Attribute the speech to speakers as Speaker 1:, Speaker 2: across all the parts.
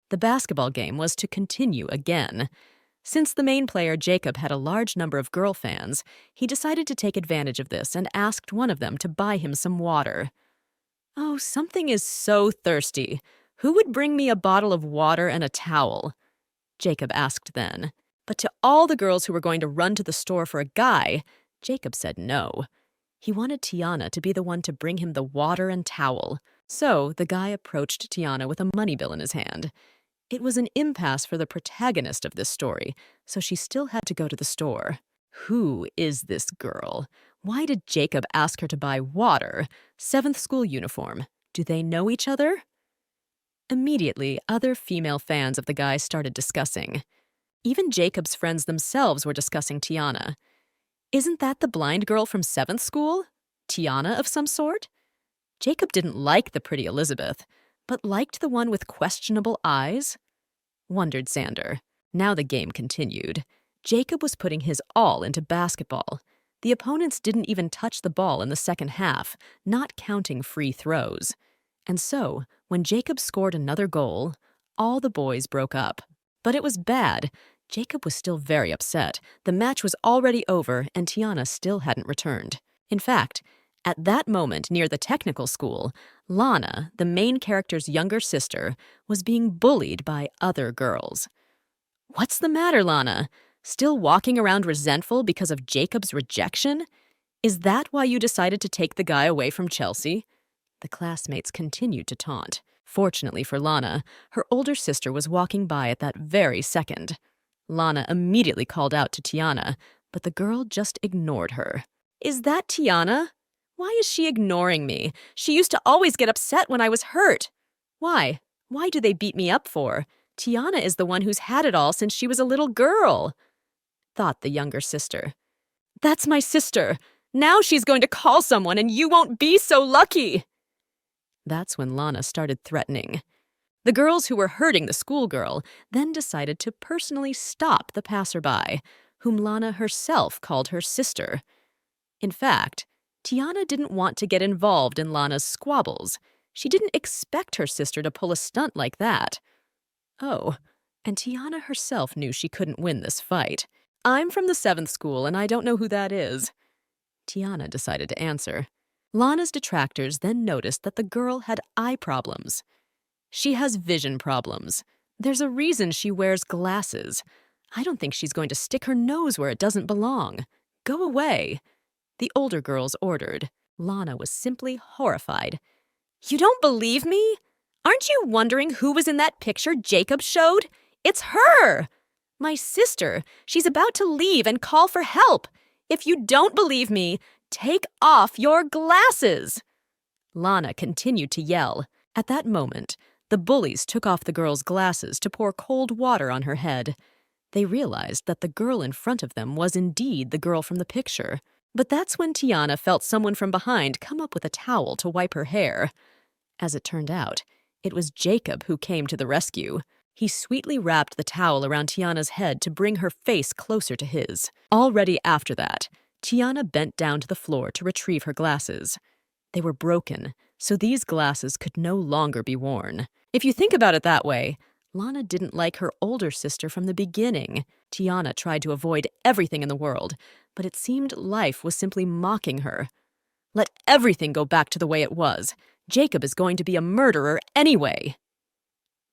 Speaker 1: The basketball game was to continue again. Since the main player, Jacob, had a large number of girl fans, he decided to take advantage of this and asked one of them to buy him some water. "Oh, something is so thirsty. Who would bring me a bottle of water and a towel?" Jacob asked then. But to all the girls who were going to run to the store for a guy, Jacob said no. He wanted Tiana to be the one to bring him the water and towel. So the guy approached Tiana with a money bill in his hand. It was an impasse for the protagonist of this story, so she still had to go to the store. Who is this girl? Why did Jacob ask her to buy water? 7th school uniform. Do they know each other? Immediately, other female fans of the guy started discussing. Even Jacob's friends themselves were discussing Tiana. Isn't that the blind girl from 7th school? Tiana of some sort? Jacob didn't like the pretty Elizabeth, but liked the one with questionable eyes? Wondered Xander. Now the game continued. Jacob was putting his all into basketball. The opponents didn't even touch the ball in the second half, not counting free throws. And so, when Jacob scored another goal, all the boys broke up. But it was bad. Jacob was still very upset. The match was already over, and Tiana still hadn't returned. In fact, at that moment near the technical school, Lana, the main character's younger sister, was being bullied by other girls. "What's the matter, Lana? Still walking around resentful because of Jacob's rejection? Is that why you decided to take the guy away from Chelsea?" The classmates continued to taunt. Fortunately for Lana, her older sister was walking by at that very second. Lana immediately called out to Tiana, but the girl just ignored her. "Is that Tiana? Why is she ignoring me? She used to always get upset when I was hurt. Why? Why do they beat me up for? Tiana is the one who's had it all since she was a little girl," thought the younger sister. "That's my sister. Now she's going to call someone and you won't be so lucky." That's when Lana started threatening. The girls who were hurting the schoolgirl then decided to personally stop the passerby, whom Lana herself called her sister. In fact, Tiana didn't want to get involved in Lana's squabbles. She didn't expect her sister to pull a stunt like that. Oh, and Tiana herself knew she couldn't win this fight. "I'm from the 7th school, and I don't know who that is." Tiana decided to answer. Lana's detractors then noticed that the girl had eye problems. "She has vision problems. There's a reason she wears glasses. I don't think she's going to stick her nose where it doesn't belong. Go away," the older girls ordered. Lana was simply horrified. "You don't believe me? Aren't you wondering who was in that picture Jacob showed? It's her! My sister. She's about to leave and call for help. If you don't believe me, take off your glasses!" Lana continued to yell. At that moment, the bullies took off the girl's glasses to pour cold water on her head. They realized that the girl in front of them was indeed the girl from the picture. But that's when Tiana felt someone from behind come up with a towel to wipe her hair. As it turned out, it was Jacob who came to the rescue. He sweetly wrapped the towel around Tiana's head to bring her face closer to his. Already after that, Tiana bent down to the floor to retrieve her glasses. They were broken, so these glasses could no longer be worn. If you think about it that way, Lana didn't like her older sister from the beginning. Tiana tried to avoid everything in the world, but it seemed life was simply mocking her. Let everything go back to the way it was. Jacob is going to be a murderer anyway.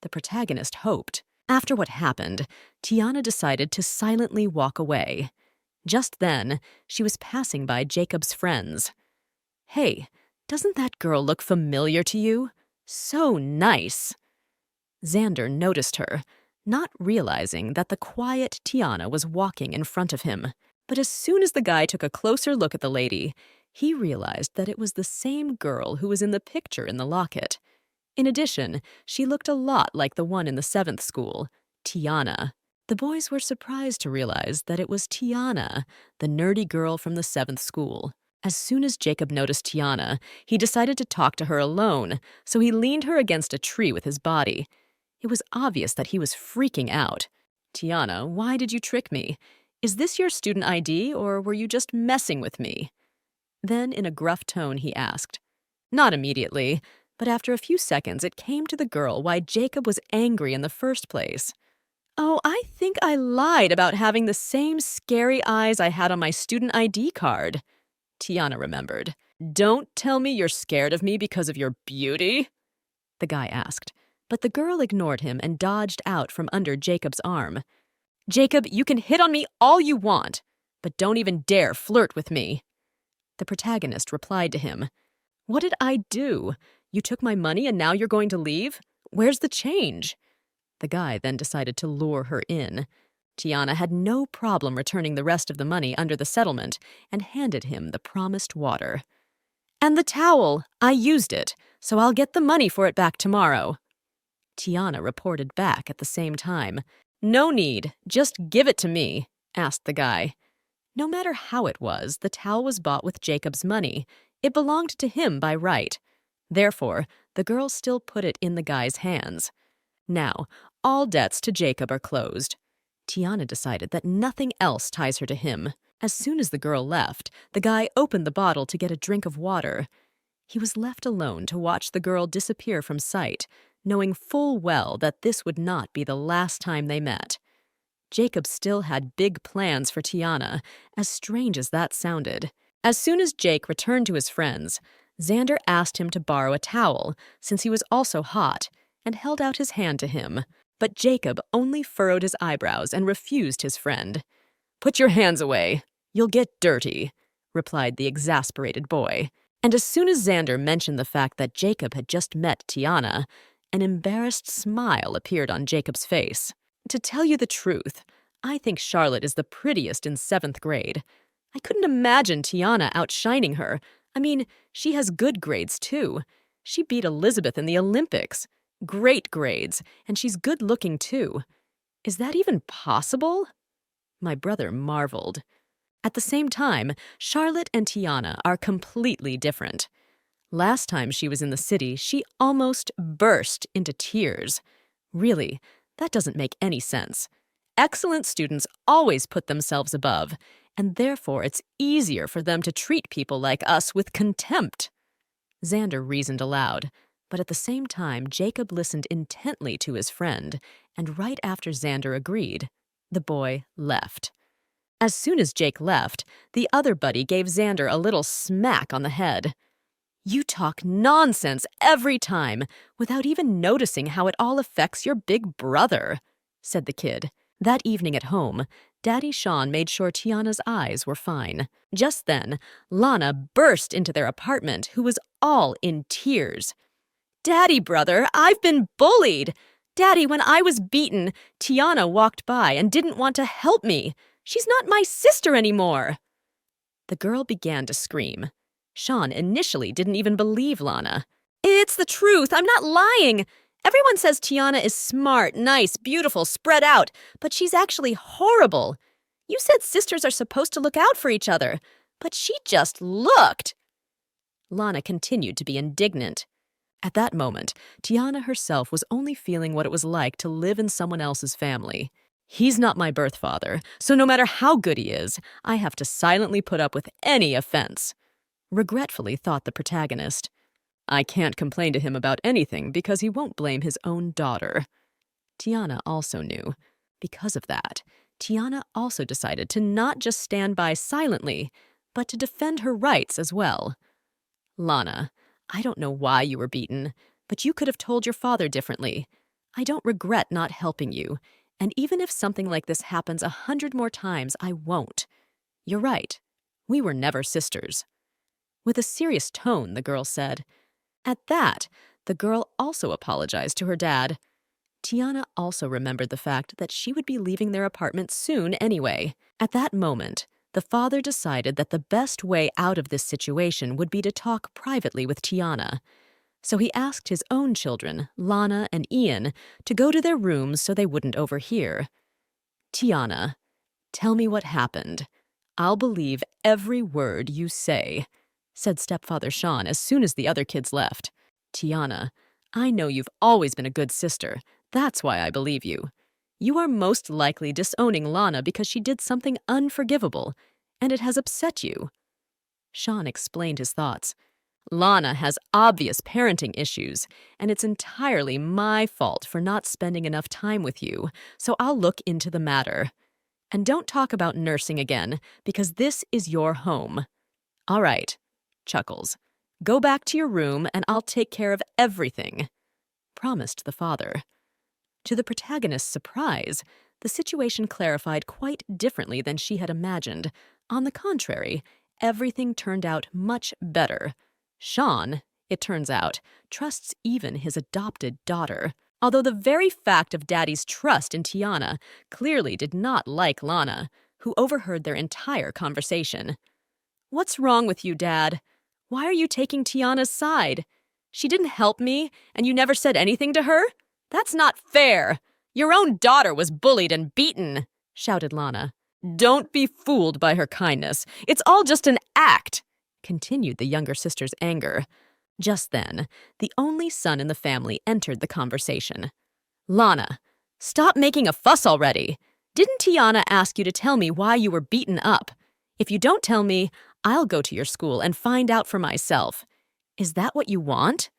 Speaker 1: The protagonist hoped. After what happened, Tiana decided to silently walk away. Just then, she was passing by Jacob's friends. "Hey, doesn't that girl look familiar to you? So nice." Xander noticed her, not realizing that the quiet Tiana was walking in front of him. But as soon as the guy took a closer look at the lady, he realized that it was the same girl who was in the picture in the locket. In addition, she looked a lot like the one in the 7th school, Tiana. The boys were surprised to realize that it was Tiana, the nerdy girl from the 7th school. As soon as Jacob noticed Tiana, he decided to talk to her alone, so he leaned her against a tree with his body. It was obvious that he was freaking out. "Tiana, why did you trick me? Is this your student ID, or were you just messing with me?" Then, in a gruff tone, he asked. "Not immediately. But after a few seconds, it came to the girl why Jacob was angry in the first place. "Oh, I think I lied about having the same scary eyes I had on my student ID card," Tiana remembered. "Don't tell me you're scared of me because of your beauty?" the guy asked, but the girl ignored him and dodged out from under Jacob's arm. "Jacob, you can hit on me all you want, but don't even dare flirt with me." The protagonist replied to him, "What did I do? You took my money and now you're going to leave? Where's the change?" The guy then decided to lure her in. Tiana had no problem returning the rest of the money under the settlement and handed him the promised water. "And the towel! I used it, so I'll get the money for it back tomorrow." Tiana reported back at the same time. "No need, just give it to me," asked the guy. No matter how it was, the towel was bought with Jacob's money. It belonged to him by right. Therefore, the girl still put it in the guy's hands. Now, all debts to Jacob are closed. Tiana decided that nothing else ties her to him. As soon as the girl left, the guy opened the bottle to get a drink of water. He was left alone to watch the girl disappear from sight, knowing full well that this would not be the last time they met. Jacob still had big plans for Tiana, as strange as that sounded. As soon as Jake returned to his friends, Xander asked him to borrow a towel, since he was also hot, and held out his hand to him. But Jacob only furrowed his eyebrows and refused his friend. "Put your hands away. You'll get dirty," replied the exasperated boy. And as soon as Xander mentioned the fact that Jacob had just met Tiana, an embarrassed smile appeared on Jacob's face. "To tell you the truth, I think Charlotte is the prettiest in 7th grade. I couldn't imagine Tiana outshining her. I mean, she has good grades, too. She beat Elizabeth in the Olympics. Great grades, and she's good-looking, too. Is that even possible?" My brother marveled. At the same time, Charlotte and Tiana are completely different. Last time she was in the city, she almost burst into tears. Really, that doesn't make any sense. Excellent students always put themselves above, and therefore it's easier for them to treat people like us with contempt. Xander reasoned aloud, but at the same time, Jacob listened intently to his friend, and right after Xander agreed, the boy left. As soon as Jake left, the other buddy gave Xander a little smack on the head. "You talk nonsense every time, without even noticing how it all affects your big brother," said the kid. That evening at home, Daddy Sean made sure Tiana's eyes were fine. Just then, Lana burst into their apartment, who was all in tears. "Daddy, brother, I've been bullied! Daddy, when I was beaten, Tiana walked by and didn't want to help me. She's not my sister anymore." The girl began to scream. Sean initially didn't even believe Lana. "It's the truth. I'm not lying. Everyone says Tiana is smart, nice, beautiful, spread out, but she's actually horrible. You said sisters are supposed to look out for each other, but she just looked." Lana continued to be indignant. At that moment, Tiana herself was only feeling what it was like to live in someone else's family. "He's not my birth father, so no matter how good he is, I have to silently put up with any offense," regretfully thought the protagonist. "I can't complain to him about anything because he won't blame his own daughter." Tiana also knew. Because of that, Tiana also decided to not just stand by silently, but to defend her rights as well. "Lana, I don't know why you were beaten, but you could have told your father differently. I don't regret not helping you, and even if something like this happens 100 more times, I won't. You're right. We were never sisters." With a serious tone, the girl said. At that, the girl also apologized to her dad. Tiana also remembered the fact that she would be leaving their apartment soon anyway. At that moment, the father decided that the best way out of this situation would be to talk privately with Tiana. So he asked his own children, Lana and Ian, to go to their rooms so they wouldn't overhear. "Tiana, tell me what happened. I'll believe every word you say," said stepfather Sean as soon as the other kids left. "Tiana, I know you've always been a good sister. That's why I believe you. You are most likely disowning Lana because she did something unforgivable, and it has upset you." Sean explained his thoughts. Lana has obvious parenting issues, and it's entirely my fault for not spending enough time with you, so I'll look into the matter. And don't talk about nursing again, because this is your home. All right, Chuckles. Go back to your room and I'll take care of everything, promised the father. To the protagonist's surprise, the situation clarified quite differently than she had imagined. On the contrary, everything turned out much better. Sean, it turns out, trusts even his adopted daughter. Although the very fact of Daddy's trust in Tiana clearly did not like Lana, who overheard their entire conversation. "What's wrong with you, Dad? Why are you taking Tiana's side? She didn't help me, and you never said anything to her? That's not fair! Your own daughter was bullied and beaten," shouted Lana. "Don't be fooled by her kindness. It's all just an act," continued the younger sister's anger. Just then, the only son in the family entered the conversation. "Lana, stop making a fuss already. Didn't Tiana ask you to tell me why you were beaten up? If you don't tell me, I'll go to your school and find out for myself. Is that what you want?"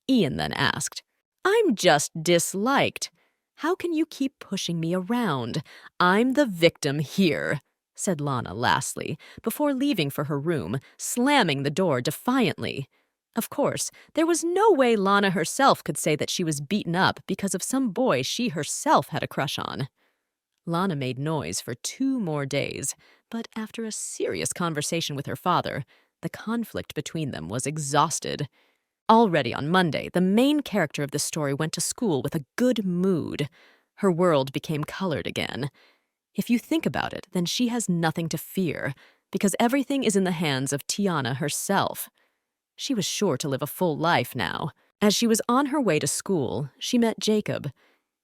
Speaker 1: Ian then asked. "I'm just disliked. How can you keep pushing me around? I'm the victim here," said Lana lastly, before leaving for her room, slamming the door defiantly. Of course, there was no way Lana herself could say that she was beaten up because of some boy she herself had a crush on. Lana made noise for 2 more days, but after a serious conversation with her father, the conflict between them was exhausted. Already on Monday, the main character of the story went to school with a good mood. Her world became colored again. If you think about it, then she has nothing to fear, because everything is in the hands of Tiana herself. She was sure to live a full life now. As she was on her way to school, she met Jacob.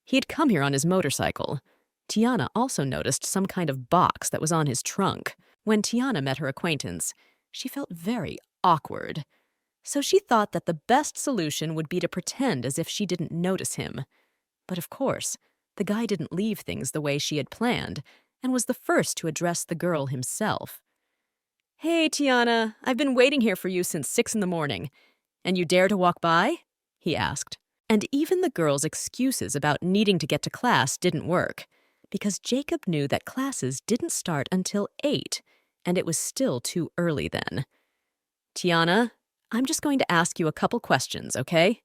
Speaker 1: He had come here on his motorcycle. Tiana also noticed some kind of box that was on his trunk. When Tiana met her acquaintance, she felt very awkward. So she thought that the best solution would be to pretend as if she didn't notice him. But of course, the guy didn't leave things the way she had planned, and was the first to address the girl himself. "Hey, Tiana, I've been waiting here for you since 6 in the morning. And you dare to walk by?" he asked. And even the girl's excuses about needing to get to class didn't work, because Jacob knew that classes didn't start until 8, and it was still too early then. "Tiana, I'm just going to ask you a couple questions, okay?"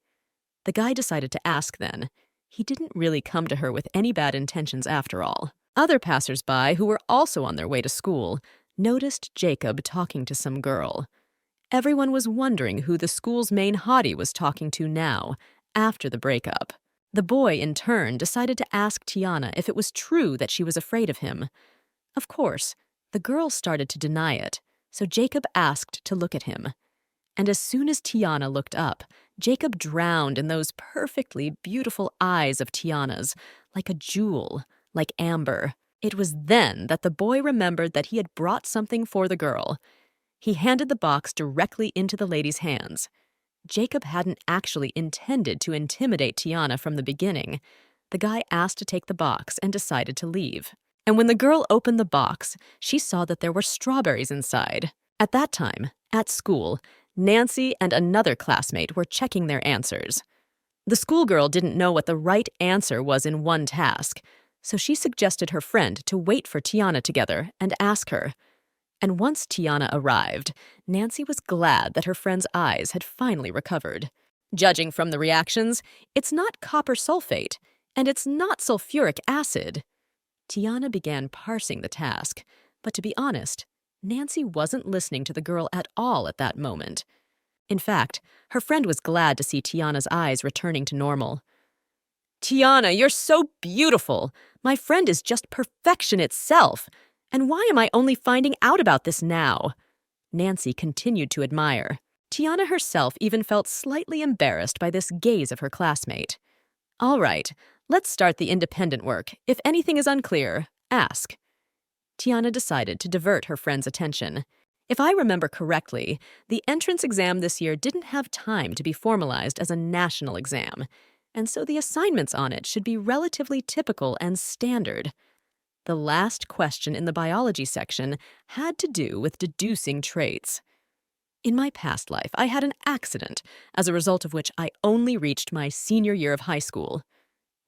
Speaker 1: The guy decided to ask then. He didn't really come to her with any bad intentions after all. Other passers-by, who were also on their way to school, noticed Jacob talking to some girl. Everyone was wondering who the school's main hottie was talking to now, after the breakup. The boy, in turn, decided to ask Tiana if it was true that she was afraid of him. Of course, the girl started to deny it, so Jacob asked to look at him. And as soon as Tiana looked up, Jacob drowned in those perfectly beautiful eyes of Tiana's, like a jewel, like amber. It was then that the boy remembered that he had brought something for the girl. He handed the box directly into the lady's hands. Jacob hadn't actually intended to intimidate Tiana from the beginning. The guy asked to take the box and decided to leave. And when the girl opened the box, she saw that there were strawberries inside. At that time, at school, Nancy and another classmate were checking their answers. The schoolgirl didn't know what the right answer was in one task, so she suggested her friend to wait for Tiana together and ask her. And once Tiana arrived, Nancy was glad that her friend's eyes had finally recovered. Judging from the reactions, it's not copper sulfate, and it's not sulfuric acid. Tiana began parsing the task, but to be honest, Nancy wasn't listening to the girl at all at that moment. In fact, her friend was glad to see Tiana's eyes returning to normal. "Tiana, you're so beautiful! My friend is just perfection itself! And why am I only finding out about this now?" Nancy continued to admire. Tiana herself even felt slightly embarrassed by this gaze of her classmate. "All right, let's start the independent work. If anything is unclear, ask." Tiana decided to divert her friend's attention. If I remember correctly, the entrance exam this year didn't have time to be formalized as a national exam, and so the assignments on it should be relatively typical and standard. The last question in the biology section had to do with deducing traits. In my past life, I had an accident, as a result of which I only reached my senior year of high school.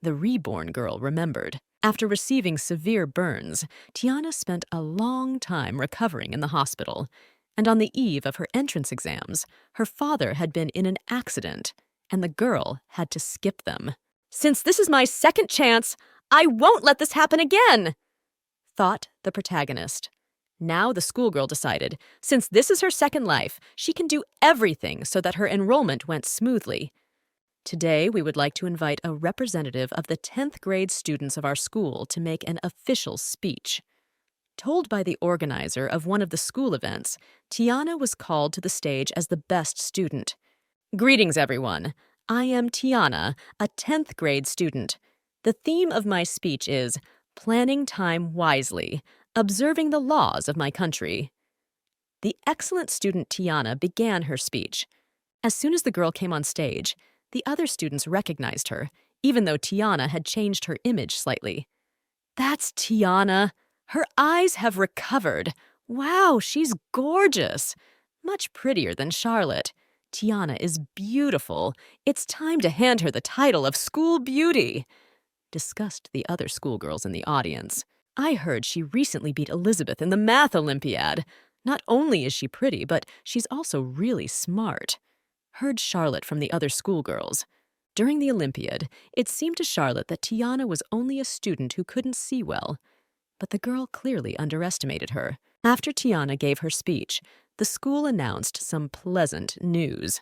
Speaker 1: The reborn girl remembered. After receiving severe burns, Tiana spent a long time recovering in the hospital, and on the eve of her entrance exams, her father had been in an accident, and the girl had to skip them. "Since this is my second chance, I won't let this happen again," thought the protagonist. Now the schoolgirl decided, since this is her second life, she can do everything so that her enrollment went smoothly. Today, we would like to invite a representative of the 10th grade students of our school to make an official speech. Told by the organizer of one of the school events, Tiana was called to the stage as the best student. "Greetings, everyone. I am Tiana, a 10th grade student. The theme of my speech is planning time wisely, observing the laws of my country." The excellent student Tiana began her speech. As soon as the girl came on stage, the other students recognized her, even though Tiana had changed her image slightly. "That's Tiana. Her eyes have recovered. Wow, she's gorgeous. Much prettier than Charlotte. Tiana is beautiful. It's time to hand her the title of School Beauty," discussed the other schoolgirls in the audience. "I heard she recently beat Elizabeth in the Math Olympiad. Not only is she pretty, but she's also really smart," heard Charlotte from the other schoolgirls. During the Olympiad, it seemed to Charlotte that Tiana was only a student who couldn't see well, but the girl clearly underestimated her. After Tiana gave her speech, the school announced some pleasant news.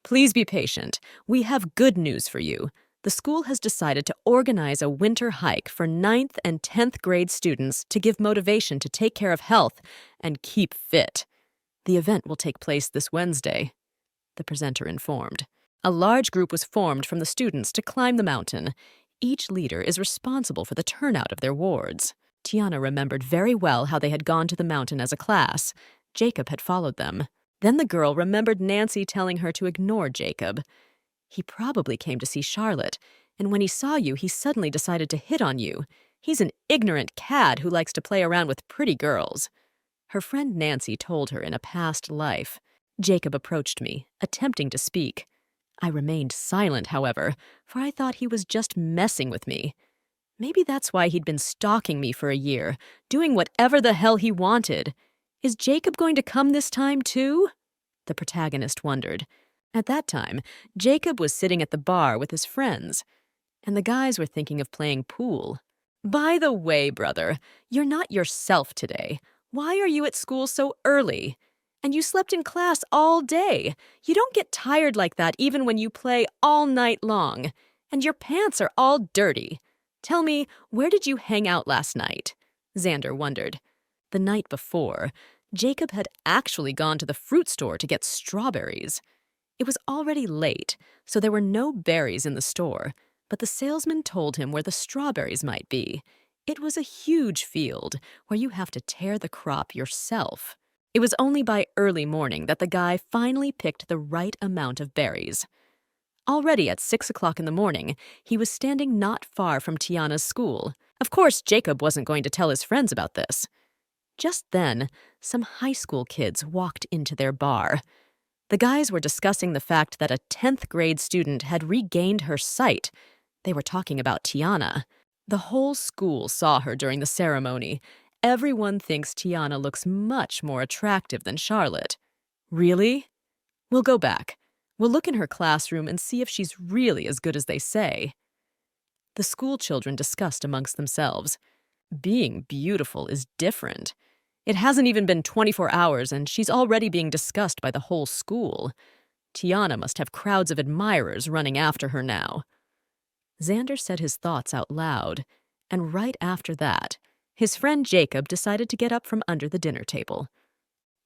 Speaker 1: "Please be patient. We have good news for you. The school has decided to organize a winter hike for 9th and 10th grade students to give motivation to take care of health and keep fit. The event will take place this Wednesday," the presenter informed. A large group was formed from the students to climb the mountain. Each leader is responsible for the turnout of their wards. Tiana remembered very well how they had gone to the mountain as a class. Jacob had followed them. Then the girl remembered Nancy telling her to ignore Jacob. "He probably came to see Charlotte, and when he saw you, he suddenly decided to hit on you. He's an ignorant cad who likes to play around with pretty girls," her friend Nancy told her in a past life. Jacob approached me, attempting to speak. I remained silent, however, for I thought he was just messing with me. Maybe that's why he'd been stalking me for a year, doing whatever the hell he wanted. Is Jacob going to come this time, too? The protagonist wondered. At that time, Jacob was sitting at the bar with his friends, and the guys were thinking of playing pool. "By the way, brother, you're not yourself today. Why are you at school so early? And you slept in class all day. You don't get tired like that even when you play all night long. And your pants are all dirty. Tell me, where did you hang out last night?" Xander wondered. The night before, Jacob had actually gone to the fruit store to get strawberries. It was already late, so there were no berries in the store, but the salesman told him where the strawberries might be. It was a huge field where you have to tear the crop yourself. It was only by early morning that the guy finally picked the right amount of berries. Already at 6 o'clock in the morning, he was standing not far from Tiana's school. Of course, Jacob wasn't going to tell his friends about this. Just then, some high school kids walked into their bar. The guys were discussing the fact that a 10th grade student had regained her sight. They were talking about Tiana. The whole school saw her during the ceremony. Everyone thinks Tiana looks much more attractive than Charlotte. Really? We'll go back. We'll look in her classroom and see if she's really as good as they say. The school children discussed amongst themselves. Being beautiful is different. It hasn't even been 24 hours and she's already being discussed by the whole school. Tiana must have crowds of admirers running after her now. Xander said his thoughts out loud, and right after that, his friend Jacob decided to get up from under the dinner table.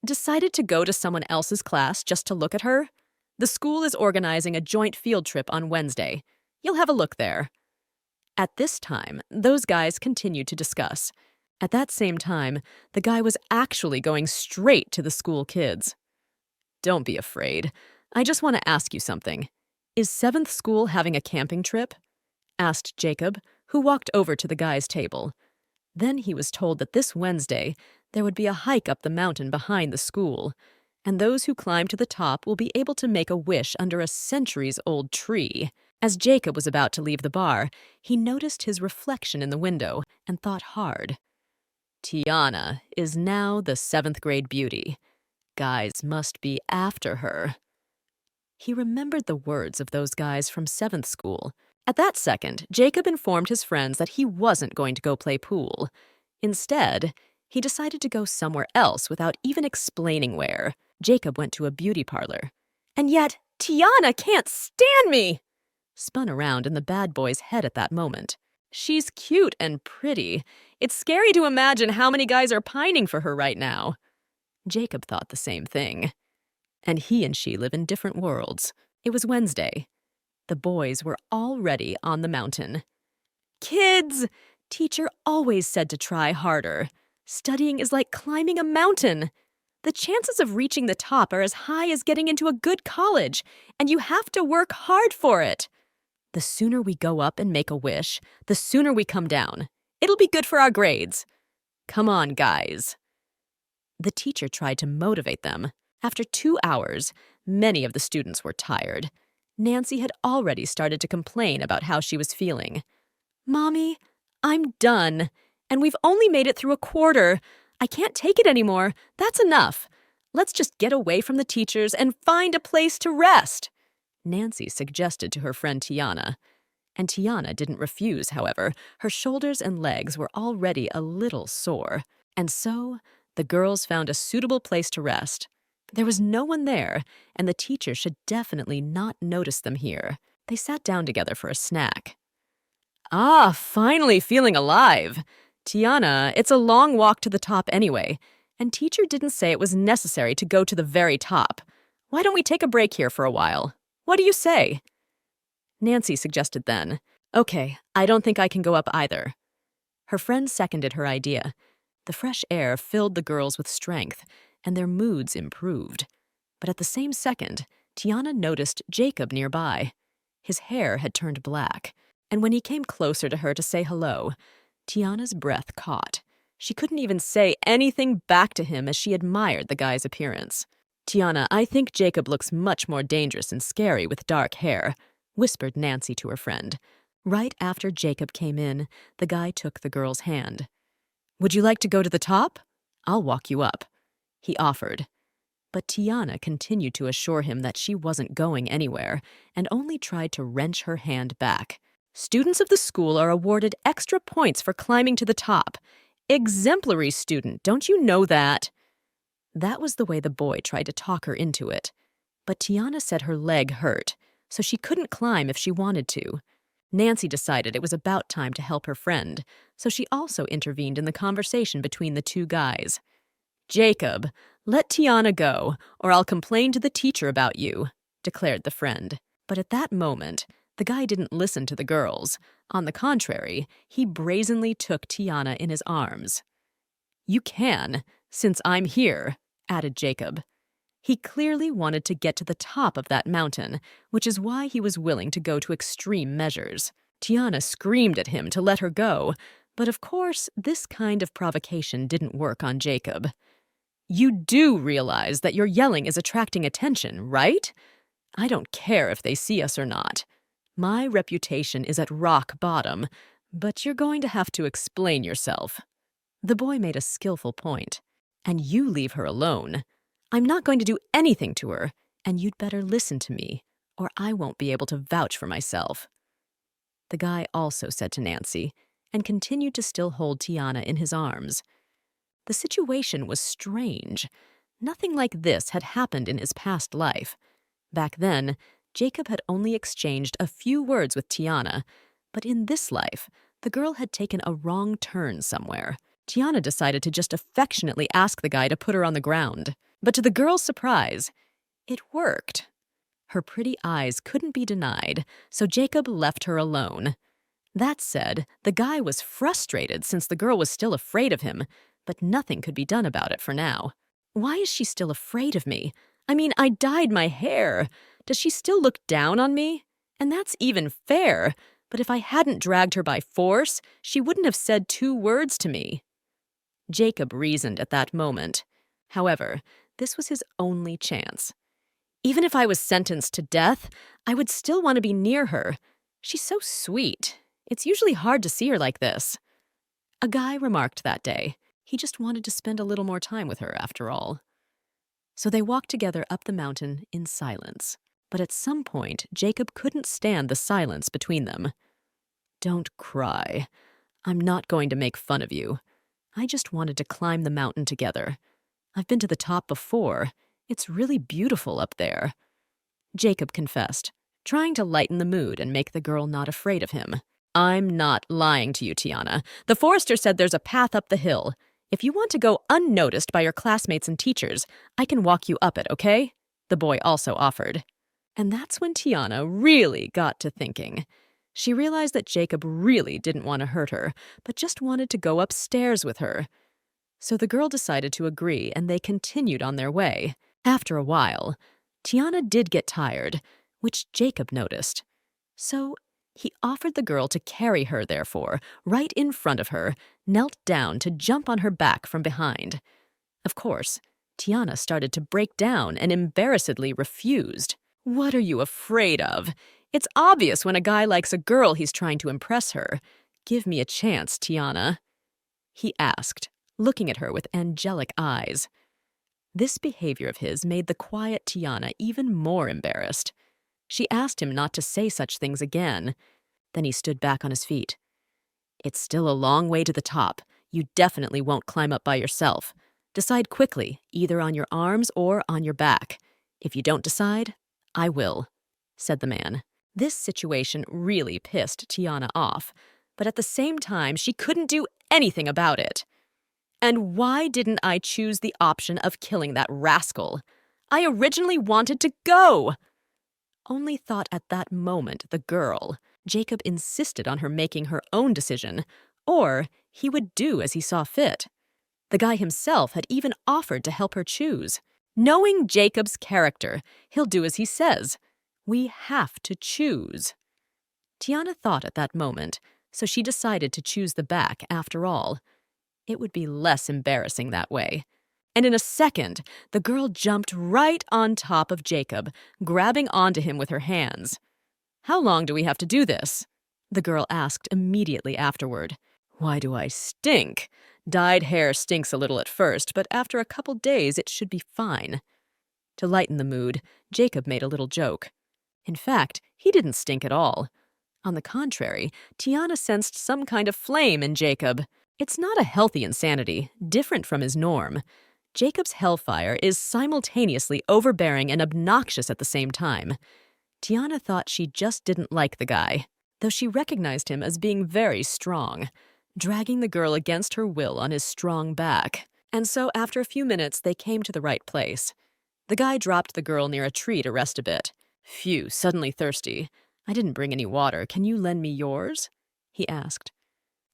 Speaker 1: "Decided to go to someone else's class just to look at her? The school is organizing a joint field trip on Wednesday. You'll have a look there." At this time, those guys continued to discuss. At that same time, the guy was actually going straight to the school kids. "Don't be afraid. I just want to ask you something. Is 7th school having a camping trip?" asked Jacob, who walked over to the guy's table. Then he was told that this Wednesday there would be a hike up the mountain behind the school. and those who climb to the top will be able to make a wish under a centuries-old tree. As Jacob was about to leave the bar, he noticed his reflection in the window and thought hard. Tiana is now the 7th grade beauty. Guys must be after her. He remembered the words of those guys from 7th school. At that second, Jacob informed his friends that he wasn't going to go play pool. Instead, he decided to go somewhere else without even explaining where. Jacob went to a beauty parlor. And yet, Tiana can't stand me! Spun around in the bad boy's head at that moment. She's cute and pretty. It's scary to imagine how many guys are pining for her right now. Jacob thought the same thing. And he and she live in different worlds. It was Wednesday. The boys were already on the mountain. Kids! Teacher always said to try harder. Studying is like climbing a mountain. The chances of reaching the top are as high as getting into a good college, and you have to work hard for it. The sooner we go up and make a wish, the sooner we come down. It'll be good for our grades. Come on, guys. The teacher tried to motivate them. After 2 hours, many of the students were tired. Nancy had already started to complain about how she was feeling. Mommy, I'm done, and we've only made it through a quarter. I can't take it anymore. That's enough. Let's just get away from the teachers and find a place to rest, Nancy suggested to her friend Tiana. And Tiana didn't refuse, however. Her shoulders and legs were already a little sore. And so, the girls found a suitable place to rest. There was no one there, and the teacher should definitely not notice them here. They sat down together for a snack. Ah, finally feeling alive. Tiana, it's a long walk to the top anyway, and teacher didn't say it was necessary to go to the very top. Why don't we take a break here for a while? What do you say? Nancy suggested then. Okay, I don't think I can go up either. Her friend seconded her idea. The fresh air filled the girls with strength, and their moods improved. But at the same second, Tiana noticed Jacob nearby. His hair had turned black, and when he came closer to her to say hello, Tiana's breath caught. She couldn't even say anything back to him as she admired the guy's appearance. Tiana, I think Jacob looks much more dangerous and scary with dark hair, whispered Nancy to her friend. Right after Jacob came in, the guy took the girl's hand. Would you like to go to the top? I'll walk you up, he offered. But Tiana continued to assure him that she wasn't going anywhere and only tried to wrench her hand back. Students of the school are awarded extra points for climbing to the top. Exemplary student, don't you know that? That was the way the boy tried to talk her into it. But Tiana said her leg hurt, so she couldn't climb if she wanted to. Nancy decided it was about time to help her friend, so she also intervened in the conversation between the two guys. Jacob, let Tiana go, or I'll complain to the teacher about you, declared the friend. But at that moment, the guy didn't listen to the girls. On the contrary, he brazenly took Tiana in his arms. You can, since I'm here, added Jacob. He clearly wanted to get to the top of that mountain, which is why he was willing to go to extreme measures. Tiana screamed at him to let her go, but of course, this kind of provocation didn't work on Jacob. You do realize that your yelling is attracting attention, right? I don't care if they see us or not. My reputation is at rock bottom, but you're going to have to explain yourself. The boy made a skillful point. And you leave her alone. I'm not going to do anything to her, and you'd better listen to me, or I won't be able to vouch for myself. The guy also said to Nancy, and continued to still hold Tiana in his arms. The situation was strange. Nothing like this had happened in his past life. Back then, Jacob had only exchanged a few words with Tiana, but in this life, the girl had taken a wrong turn somewhere. Tiana decided to just affectionately ask the guy to put her on the ground. But to the girl's surprise, it worked. Her pretty eyes couldn't be denied, so Jacob left her alone. That said, the guy was frustrated since the girl was still afraid of him, but nothing could be done about it for now. Why is she still afraid of me? I mean, I dyed my hair. Does she still look down on me? And that's even fair, but if I hadn't dragged her by force, she wouldn't have said 2 words to me. Jacob reasoned at that moment. However, This was his only chance. Even if I was sentenced to death, I would still want to be near her. She's so sweet. It's usually hard to see her like this. A guy remarked that day. He just wanted to spend a little more time with her, after all. So they walked together up the mountain in silence. But at some point, Jacob couldn't stand the silence between them. "Don't cry. I'm not going to make fun of you. I just wanted to climb the mountain together. I've been to the top before. It's really beautiful up there," Jacob confessed, trying to lighten the mood and make the girl not afraid of him. "I'm not lying to you, Tiana. The forester said there's a path up the hill. If you want to go unnoticed by your classmates and teachers, I can walk you up it, okay?" the boy also offered. And that's when Tiana really got to thinking. She realized that Jacob really didn't want to hurt her, but just wanted to go upstairs with her. So the girl decided to agree, and they continued on their way. After a while, Tiana did get tired, which Jacob noticed. So he offered the girl to carry her, therefore, right in front of her, knelt down to jump on her back from behind. Of course, Tiana started to break down and embarrassedly refused. "What are you afraid of? It's obvious when a guy likes a girl he's trying to impress her. Give me a chance, Tiana," he asked, looking at her with angelic eyes. This behavior of his made the quiet Tiana even more embarrassed. She asked him not to say such things again. Then he stood back on his feet. "It's still a long way to the top. You definitely won't climb up by yourself. Decide quickly, either on your arms or on your back. If you don't decide, I will," said the man. This situation really pissed Tiana off, but at the same time, she couldn't do anything about it. "And why didn't I choose the option of killing that rascal? I originally wanted to go!" Only thought at that moment the girl. Jacob insisted on her making her own decision, or he would do as he saw fit. The guy himself had even offered to help her choose. Knowing Jacob's character, he'll do as he says. We have to choose. Tiana thought at that moment, so she decided to choose the back after all. It would be less embarrassing that way. And in a second, the girl jumped right on top of Jacob, grabbing onto him with her hands. "How long do we have to do this?" the girl asked immediately afterward. "Why do I stink? Dyed hair stinks a little at first, but after a couple days it should be fine." To lighten the mood, Jacob made a little joke. In fact, he didn't stink at all. On the contrary, Tiana sensed some kind of flame in Jacob. It's not a healthy insanity, different from his norm. Jacob's hellfire is simultaneously overbearing and obnoxious at the same time. Tiana thought she just didn't like the guy, though she recognized him as being very strong, dragging the girl against her will on his strong back. And so after a few minutes, they came to the right place. The guy dropped the girl near a tree to rest a bit. "Phew, suddenly thirsty. I didn't bring any water. Can you lend me yours?" he asked.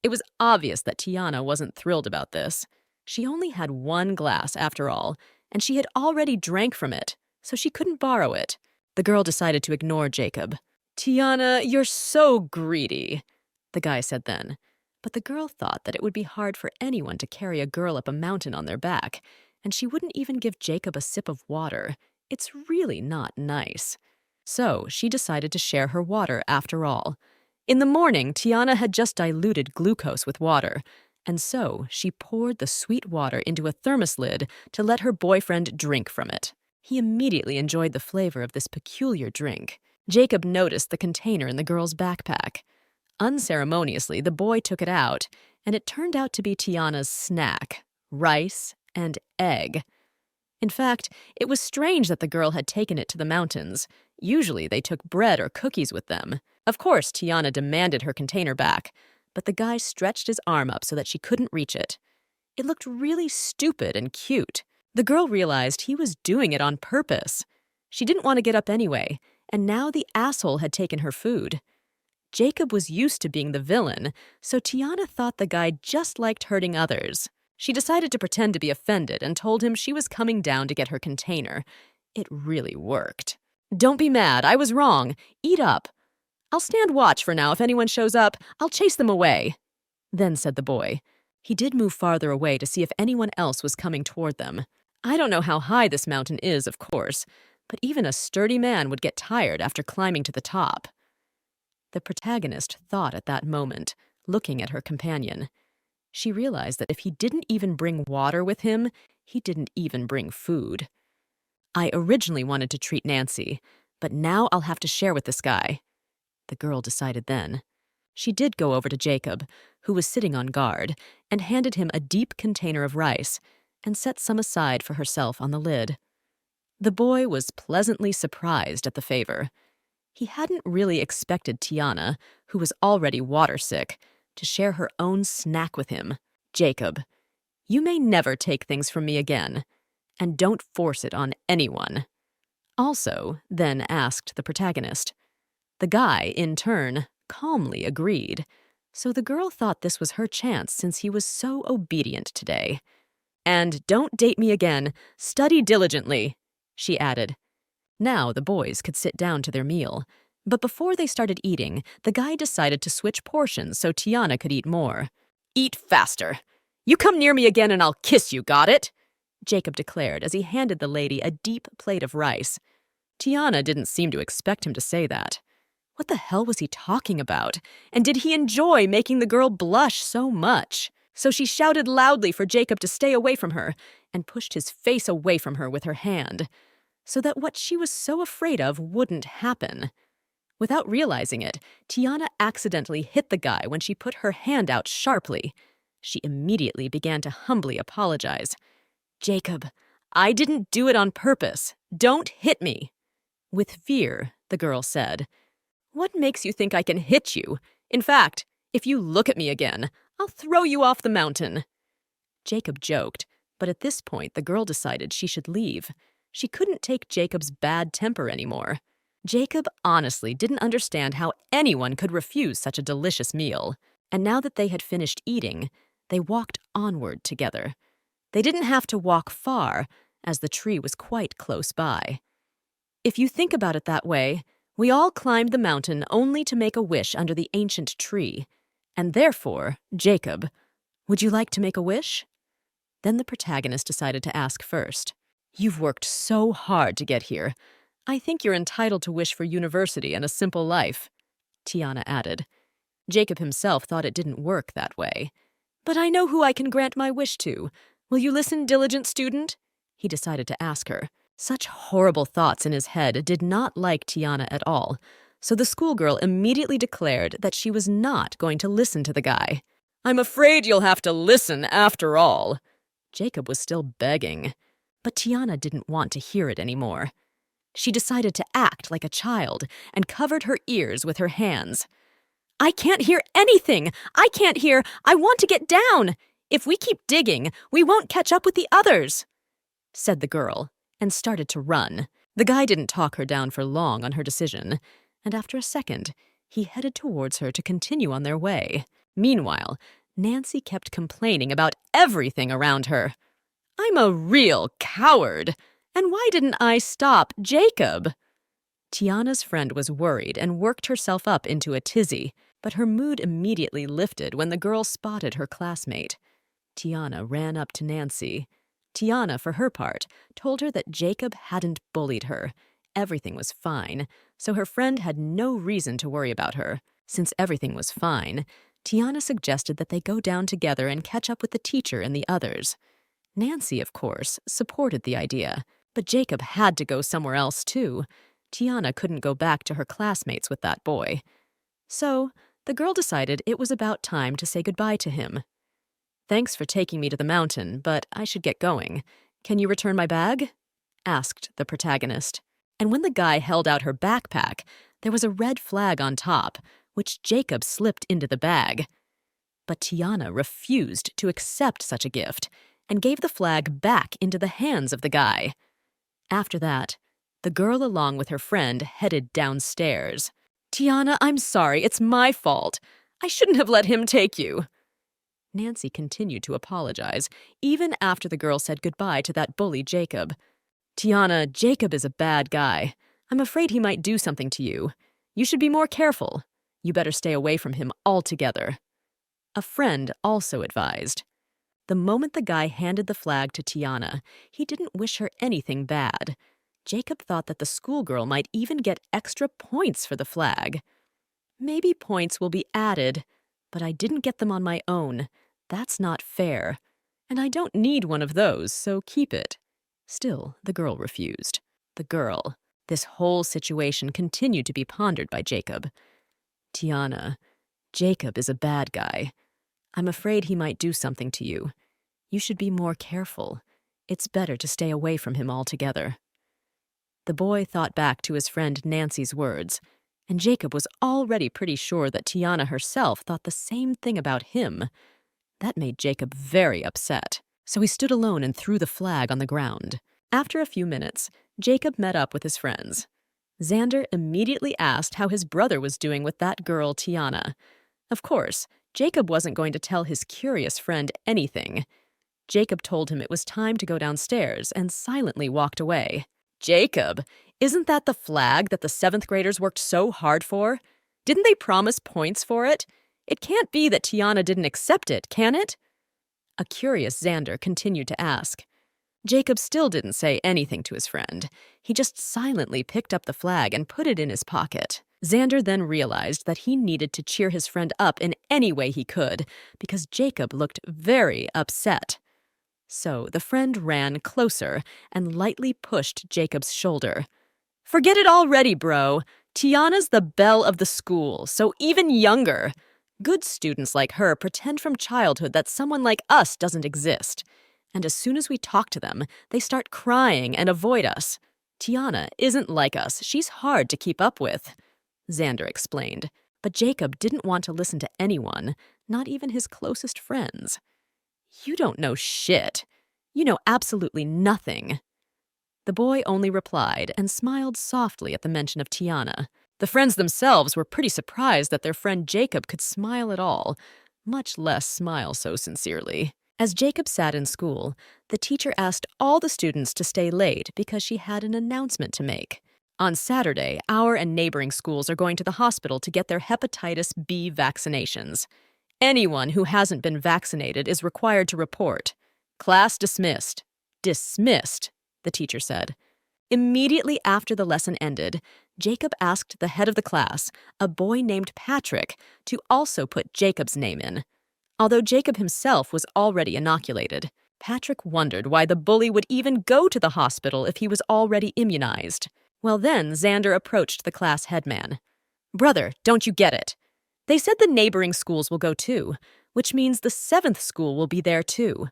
Speaker 1: It was obvious that Tiana wasn't thrilled about this. She only had one glass, after all, and she had already drank from it, so she couldn't borrow it. The girl decided to ignore Jacob. "Tiana, you're so greedy," the guy said then. But the girl thought that it would be hard for anyone to carry a girl up a mountain on their back, and she wouldn't even give Jacob a sip of water. It's really not nice. So she decided to share her water after all. In the morning, Tiana had just diluted glucose with water, and so she poured the sweet water into a thermos lid to let her boyfriend drink from it. He immediately enjoyed the flavor of this peculiar drink. Jacob noticed the container in the girl's backpack. Unceremoniously, the boy took it out, and it turned out to be Tiana's snack, rice and egg. In fact, it was strange that the girl had taken it to the mountains. Usually they took bread or cookies with them. Of course, Tiana demanded her container back, but the guy stretched his arm up so that she couldn't reach it. It looked really stupid and cute. The girl realized he was doing it on purpose. She didn't want to get up anyway, and now the asshole had taken her food. Jacob was used to being the villain, so Tiana thought the guy just liked hurting others. She decided to pretend to be offended and told him she was coming down to get her container. It really worked. "Don't be mad, I was wrong. Eat up. I'll stand watch for now. If anyone shows up, I'll chase them away," then said the boy. He did move farther away to see if anyone else was coming toward them. I don't know how high this mountain is, of course, but even a sturdy man would get tired after climbing to the top. The protagonist thought at that moment, looking at her companion. She realized that if he didn't even bring water with him, he didn't even bring food. I originally wanted to treat Nancy, but now I'll have to share with this guy, the girl decided then. She did go over to Jacob, who was sitting on guard, and handed him a deep container of rice, and set some aside for herself on the lid. The boy was pleasantly surprised at the favor. He hadn't really expected Tiana, who was already water-sick, to share her own snack with him. Jacob, you may never take things from me again, and don't force it on anyone. Also, then asked the protagonist. The guy, in turn, calmly agreed, so the girl thought this was her chance since he was so obedient today. And don't date me again. Study diligently, she added. Now the boys could sit down to their meal, but before they started eating, the guy decided to switch portions so Tiana could eat more. Eat faster. You come near me again and I'll kiss you, got it? Jacob declared as he handed the lady a deep plate of rice. Tiana didn't seem to expect him to say that. What the hell was he talking about? And did he enjoy making the girl blush so much? So she shouted loudly for Jacob to stay away from her and pushed his face away from her with her hand, so that what she was so afraid of wouldn't happen. Without realizing it, Tiana accidentally hit the guy when she put her hand out sharply. She immediately began to humbly apologize. Jacob, I didn't do it on purpose. Don't hit me. With fear, the girl said. What makes you think I can hit you? In fact, if you look at me again, I'll throw you off the mountain. Jacob joked, but at this point the girl decided she should leave. She couldn't take Jacob's bad temper anymore. Jacob honestly didn't understand how anyone could refuse such a delicious meal. And now that they had finished eating, they walked onward together. They didn't have to walk far, as the tree was quite close by. If you think about it that way, we all climbed the mountain only to make a wish under the ancient tree. And therefore, Jacob, would you like to make a wish? Then the protagonist decided to ask first. You've worked so hard to get here. I think you're entitled to wish for university and a simple life, Tiana added. Jacob himself thought it didn't work that way. But I know who I can grant my wish to. Will you listen, diligent student? He decided to ask her. Such horrible thoughts in his head did not like Tiana at all, so the schoolgirl immediately declared that she was not going to listen to the guy. I'm afraid you'll have to listen after all. Jacob was still begging, but Tiana didn't want to hear it anymore. She decided to act like a child and covered her ears with her hands. I can't hear anything. I can't hear. I want to get down. If we keep digging, we won't catch up with the others, said the girl, and started to run. The guy didn't talk her down for long on her decision, and after a second, he headed towards her to continue on their way. Meanwhile, Nancy kept complaining about everything around her. I'm a real coward. And why didn't I stop Jacob? Tiana's friend was worried and worked herself up into a tizzy, but her mood immediately lifted when the girl spotted her classmate. Tiana ran up to Nancy. Tiana, for her part, told her that Jacob hadn't bullied her. Everything was fine, so her friend had no reason to worry about her. Since everything was fine, Tiana suggested that they go down together and catch up with the teacher and the others. Nancy, of course, supported the idea, but Jacob had to go somewhere else too. Tiana couldn't go back to her classmates with that boy. So, the girl decided it was about time to say goodbye to him. Thanks for taking me to the mountain, but I should get going. Can you return my bag? Asked the protagonist. And when the guy held out her backpack, there was a red flag on top, which Jacob slipped into the bag. But Tiana refused to accept such a gift and gave the flag back into the hands of the guy. After that, the girl along with her friend headed downstairs. Tiana, I'm sorry, it's my fault. I shouldn't have let him take you. Nancy continued to apologize, even after the girl said goodbye to that bully Jacob. Tiana, Jacob is a bad guy. I'm afraid he might do something to you. You should be more careful. You better stay away from him altogether. A friend also advised. The moment the guy handed the flag to Tiana, he didn't wish her anything bad. Jacob thought that the schoolgirl might even get extra points for the flag. Maybe points will be added, but I didn't get them on my own. That's not fair. And I don't need one of those, so keep it. Still, the girl refused. The girl. This whole situation continued to be pondered by Jacob. Tiana, Jacob is a bad guy. I'm afraid he might do something to you. You should be more careful. It's better to stay away from him altogether. The boy thought back to his friend Nancy's words, and Jacob was already pretty sure that Tiana herself thought the same thing about him. That made Jacob very upset, so he stood alone and threw the flag on the ground. After a few minutes, Jacob met up with his friends. Xander immediately asked how his brother was doing with that girl, Tiana. Of course, Jacob wasn't going to tell his curious friend anything. Jacob told him it was time to go downstairs and silently walked away. Jacob, isn't that the flag that the 7th graders worked so hard for? Didn't they promise points for it? It can't be that Tiana didn't accept it, can it? A curious Xander continued to ask. Jacob still didn't say anything to his friend. He just silently picked up the flag and put it in his pocket. Xander then realized that he needed to cheer his friend up in any way he could, because Jacob looked very upset. So the friend ran closer and lightly pushed Jacob's shoulder. Forget it already, bro. Tiana's the belle of the school, so even younger. Good students like her pretend from childhood that someone like us doesn't exist. And as soon as we talk to them, they start crying and avoid us. Tiana isn't like us. She's hard to keep up with, Xander explained. But Jacob didn't want to listen to anyone, not even his closest friends. You don't know shit. You know absolutely nothing. The boy only replied and smiled softly at the mention of Tiana. The friends themselves were pretty surprised that their friend Jacob could smile at all, much less smile so sincerely. As Jacob sat in school, the teacher asked all the students to stay late because she had an announcement to make. On Saturday, our and neighboring schools are going to the hospital to get their hepatitis B vaccinations. Anyone who hasn't been vaccinated is required to report. Class dismissed. Dismissed, the teacher said. Immediately after the lesson ended, Jacob asked the head of the class, a boy named Patrick, to also put Jacob's name in. Although Jacob himself was already inoculated, Patrick wondered why the bully would even go to the hospital if he was already immunized. Well, then Xander approached the class headman. Brother, don't you get it? They said the neighboring schools will go too, which means the 7th school will be there too.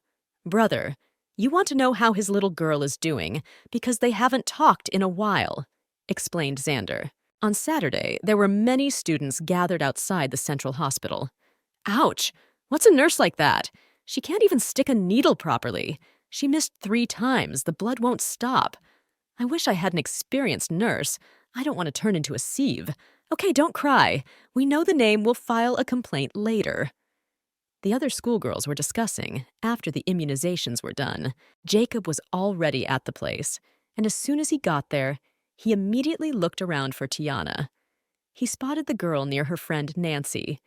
Speaker 1: Brother, you want to know how his little girl is doing because they haven't talked in a while, explained Xander. On Saturday, there were many students gathered outside the central hospital. Ouch! What's a nurse like that? She can't even stick a needle properly. She missed 3 times. The blood won't stop. I wish I had an experienced nurse. I don't want to turn into a sieve. Okay, don't cry. We know the name. We'll file a complaint later. The other schoolgirls were discussing after the immunizations were done. Jacob was already at the place, and as soon as he got there, he immediately looked around for Tiana. He spotted the girl near her friend Nancy.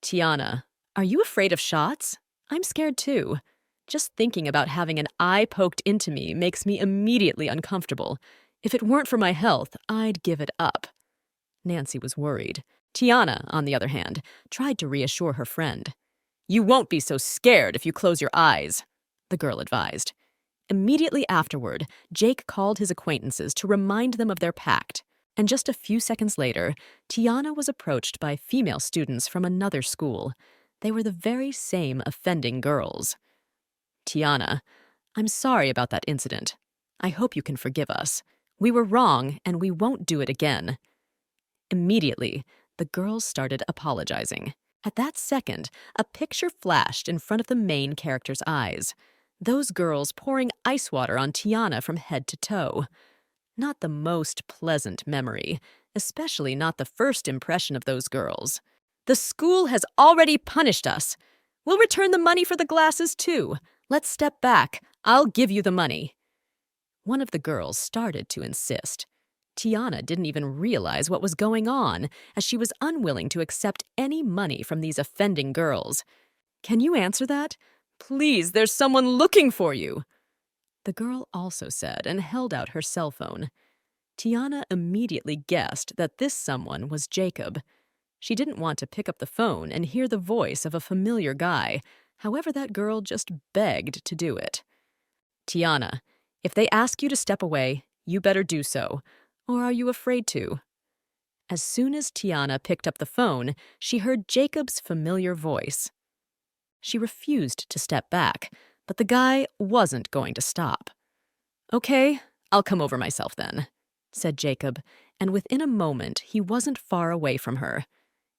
Speaker 1: Tiana, are you afraid of shots? I'm scared too. Just thinking about having an eye poked into me makes me immediately uncomfortable. If it weren't for my health, I'd give it up. Nancy was worried. Tiana, on the other hand, tried to reassure her friend. You won't be so scared if you close your eyes, the girl advised. Immediately afterward, Jake called his acquaintances to remind them of their pact, and just a few seconds later, Tiana was approached by female students from another school. They were the very same offending girls. Tiana, I'm sorry about that incident. I hope you can forgive us. We were wrong, and we won't do it again. Immediately, the girls started apologizing. At that second, a picture flashed in front of the main character's eyes. Those girls pouring ice water on Tiana from head to toe. Not the most pleasant memory, especially not the first impression of those girls. The school has already punished us. We'll return the money for the glasses, too. Let's step back. I'll give you the money. One of the girls started to insist. Tiana didn't even realize what was going on, as she was unwilling to accept any money from these offending girls. Can you answer that? Please, there's someone looking for you, the girl also said and held out her cell phone. Tiana immediately guessed that this someone was Jacob. She didn't want to pick up the phone and hear the voice of a familiar guy, however that girl just begged to do it. Tiana, if they ask you to step away, you better do so. Or are you afraid to? As soon as Tiana picked up the phone, she heard Jacob's familiar voice. She refused to step back, but the guy wasn't going to stop. Okay, I'll come over myself then, said Jacob, and within a moment he wasn't far away from her.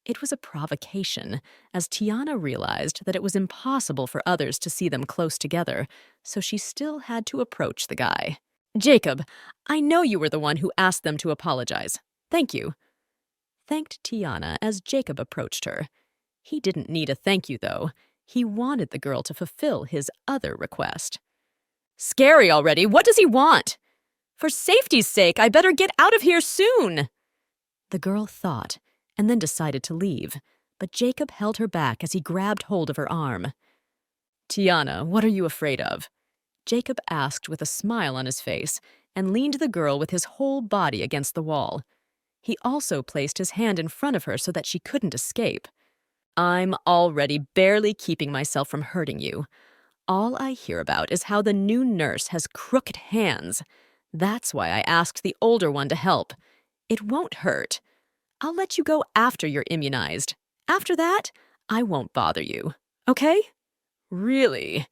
Speaker 1: It was a provocation, as Tiana realized that it was impossible for others to see them close together, so she still had to approach the guy. Jacob, I know you were the one who asked them to apologize. Thank you. Thanked Tiana as Jacob approached her. He didn't need a thank you, though. He wanted the girl to fulfill his other request. Scary already. What does he want? For safety's sake, I better get out of here soon. The girl thought, and then decided to leave, but Jacob held her back as he grabbed hold of her arm. Tiana, what are you afraid of? Jacob asked with a smile on his face and leaned the girl with his whole body against the wall. He also placed his hand in front of her so that she couldn't escape. I'm already barely keeping myself from hurting you. All I hear about is how the new nurse has crooked hands. That's why I asked the older one to help. It won't hurt. I'll let you go after you're immunized. After that, I won't bother you. Okay? Really?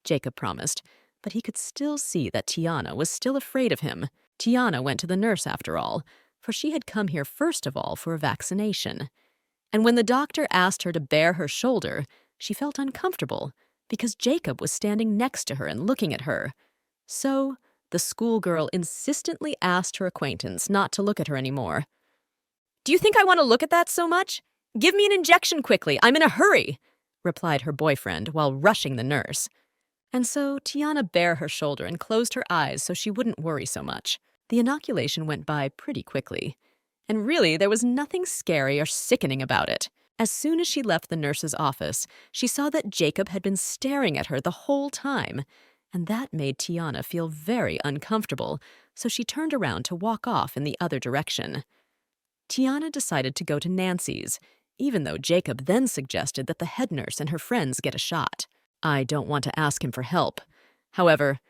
Speaker 1: Jacob promised, but he could still see that Tiana was still afraid of him. Tiana went to the nurse after all, for she had come here first of all for a vaccination. And when the doctor asked her to bare her shoulder, she felt uncomfortable because Jacob was standing next to her and looking at her. So, the schoolgirl insistently asked her acquaintance not to look at her anymore. Do you think I want to look at that so much? Give me an injection quickly. I'm in a hurry, replied her boyfriend while rushing the nurse. And so Tiana bare her shoulder and closed her eyes so she wouldn't worry so much. The inoculation went by pretty quickly. And really, there was nothing scary or sickening about it. As soon as she left the nurse's office, she saw that Jacob had been staring at her the whole time, and that made Tiana feel very uncomfortable, so she turned around to walk off in the other direction. Tiana decided to go to Nancy's, even though Jacob then suggested that the head nurse and her friends get a shot. I don't want to ask him for help. However,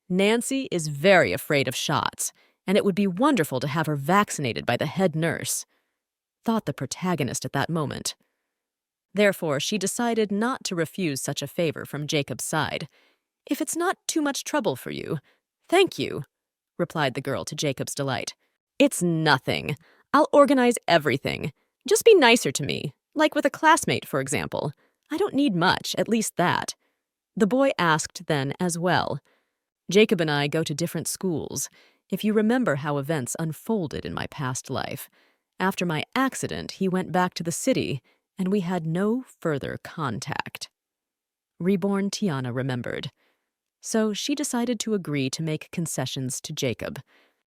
Speaker 1: Nancy is very afraid of shots, and it would be wonderful to have her vaccinated by the head nurse, thought the protagonist at that moment. Therefore, she decided not to refuse such a favor from Jacob's side. If it's not too much trouble for you, thank you, replied the girl to Jacob's delight. It's nothing. I'll organize everything. Just be nicer to me, like with a classmate, for example. I don't need much, at least that. The boy asked then as well. Jacob and I go to different schools. If you remember how events unfolded in my past life, after my accident, he went back to the city, and we had no further contact. Reborn Tiana remembered. So she decided to agree to make concessions to Jacob.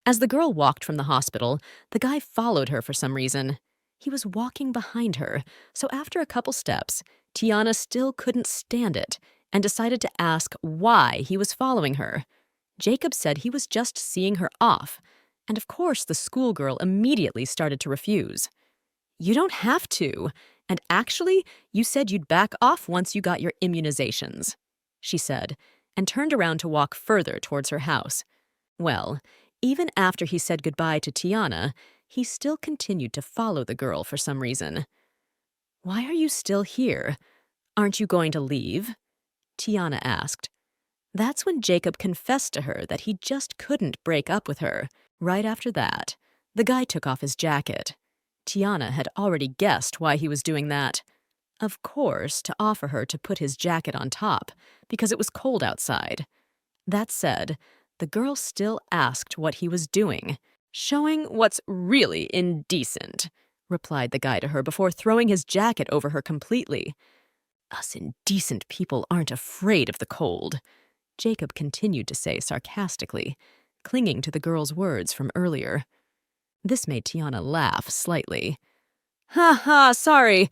Speaker 1: As the girl walked from the hospital, the guy followed her for some reason. He was walking behind her, so after a couple steps, Tiana still couldn't stand it and decided to ask why he was following her. Jacob said he was just seeing her off, and of course the schoolgirl immediately started to refuse. You don't have to, and actually, you said you'd back off once you got your immunizations, she said, and turned around to walk further towards her house. Well, even after he said goodbye to Tiana, he still continued to follow the girl for some reason. Why are you still here? Aren't you going to leave? Tiana asked. That's when Jacob confessed to her that he just couldn't break up with her. Right after that, the guy took off his jacket. Tiana had already guessed why he was doing that. Of course, to offer her to put his jacket on top, because it was cold outside. That said, the girl still asked what he was doing. Showing what's really indecent, replied the guy to her before throwing his jacket over her completely. Us indecent people aren't afraid of the cold, Jacob continued to say sarcastically, clinging to the girl's words from earlier. This made Tiana laugh slightly. Ha ha, sorry.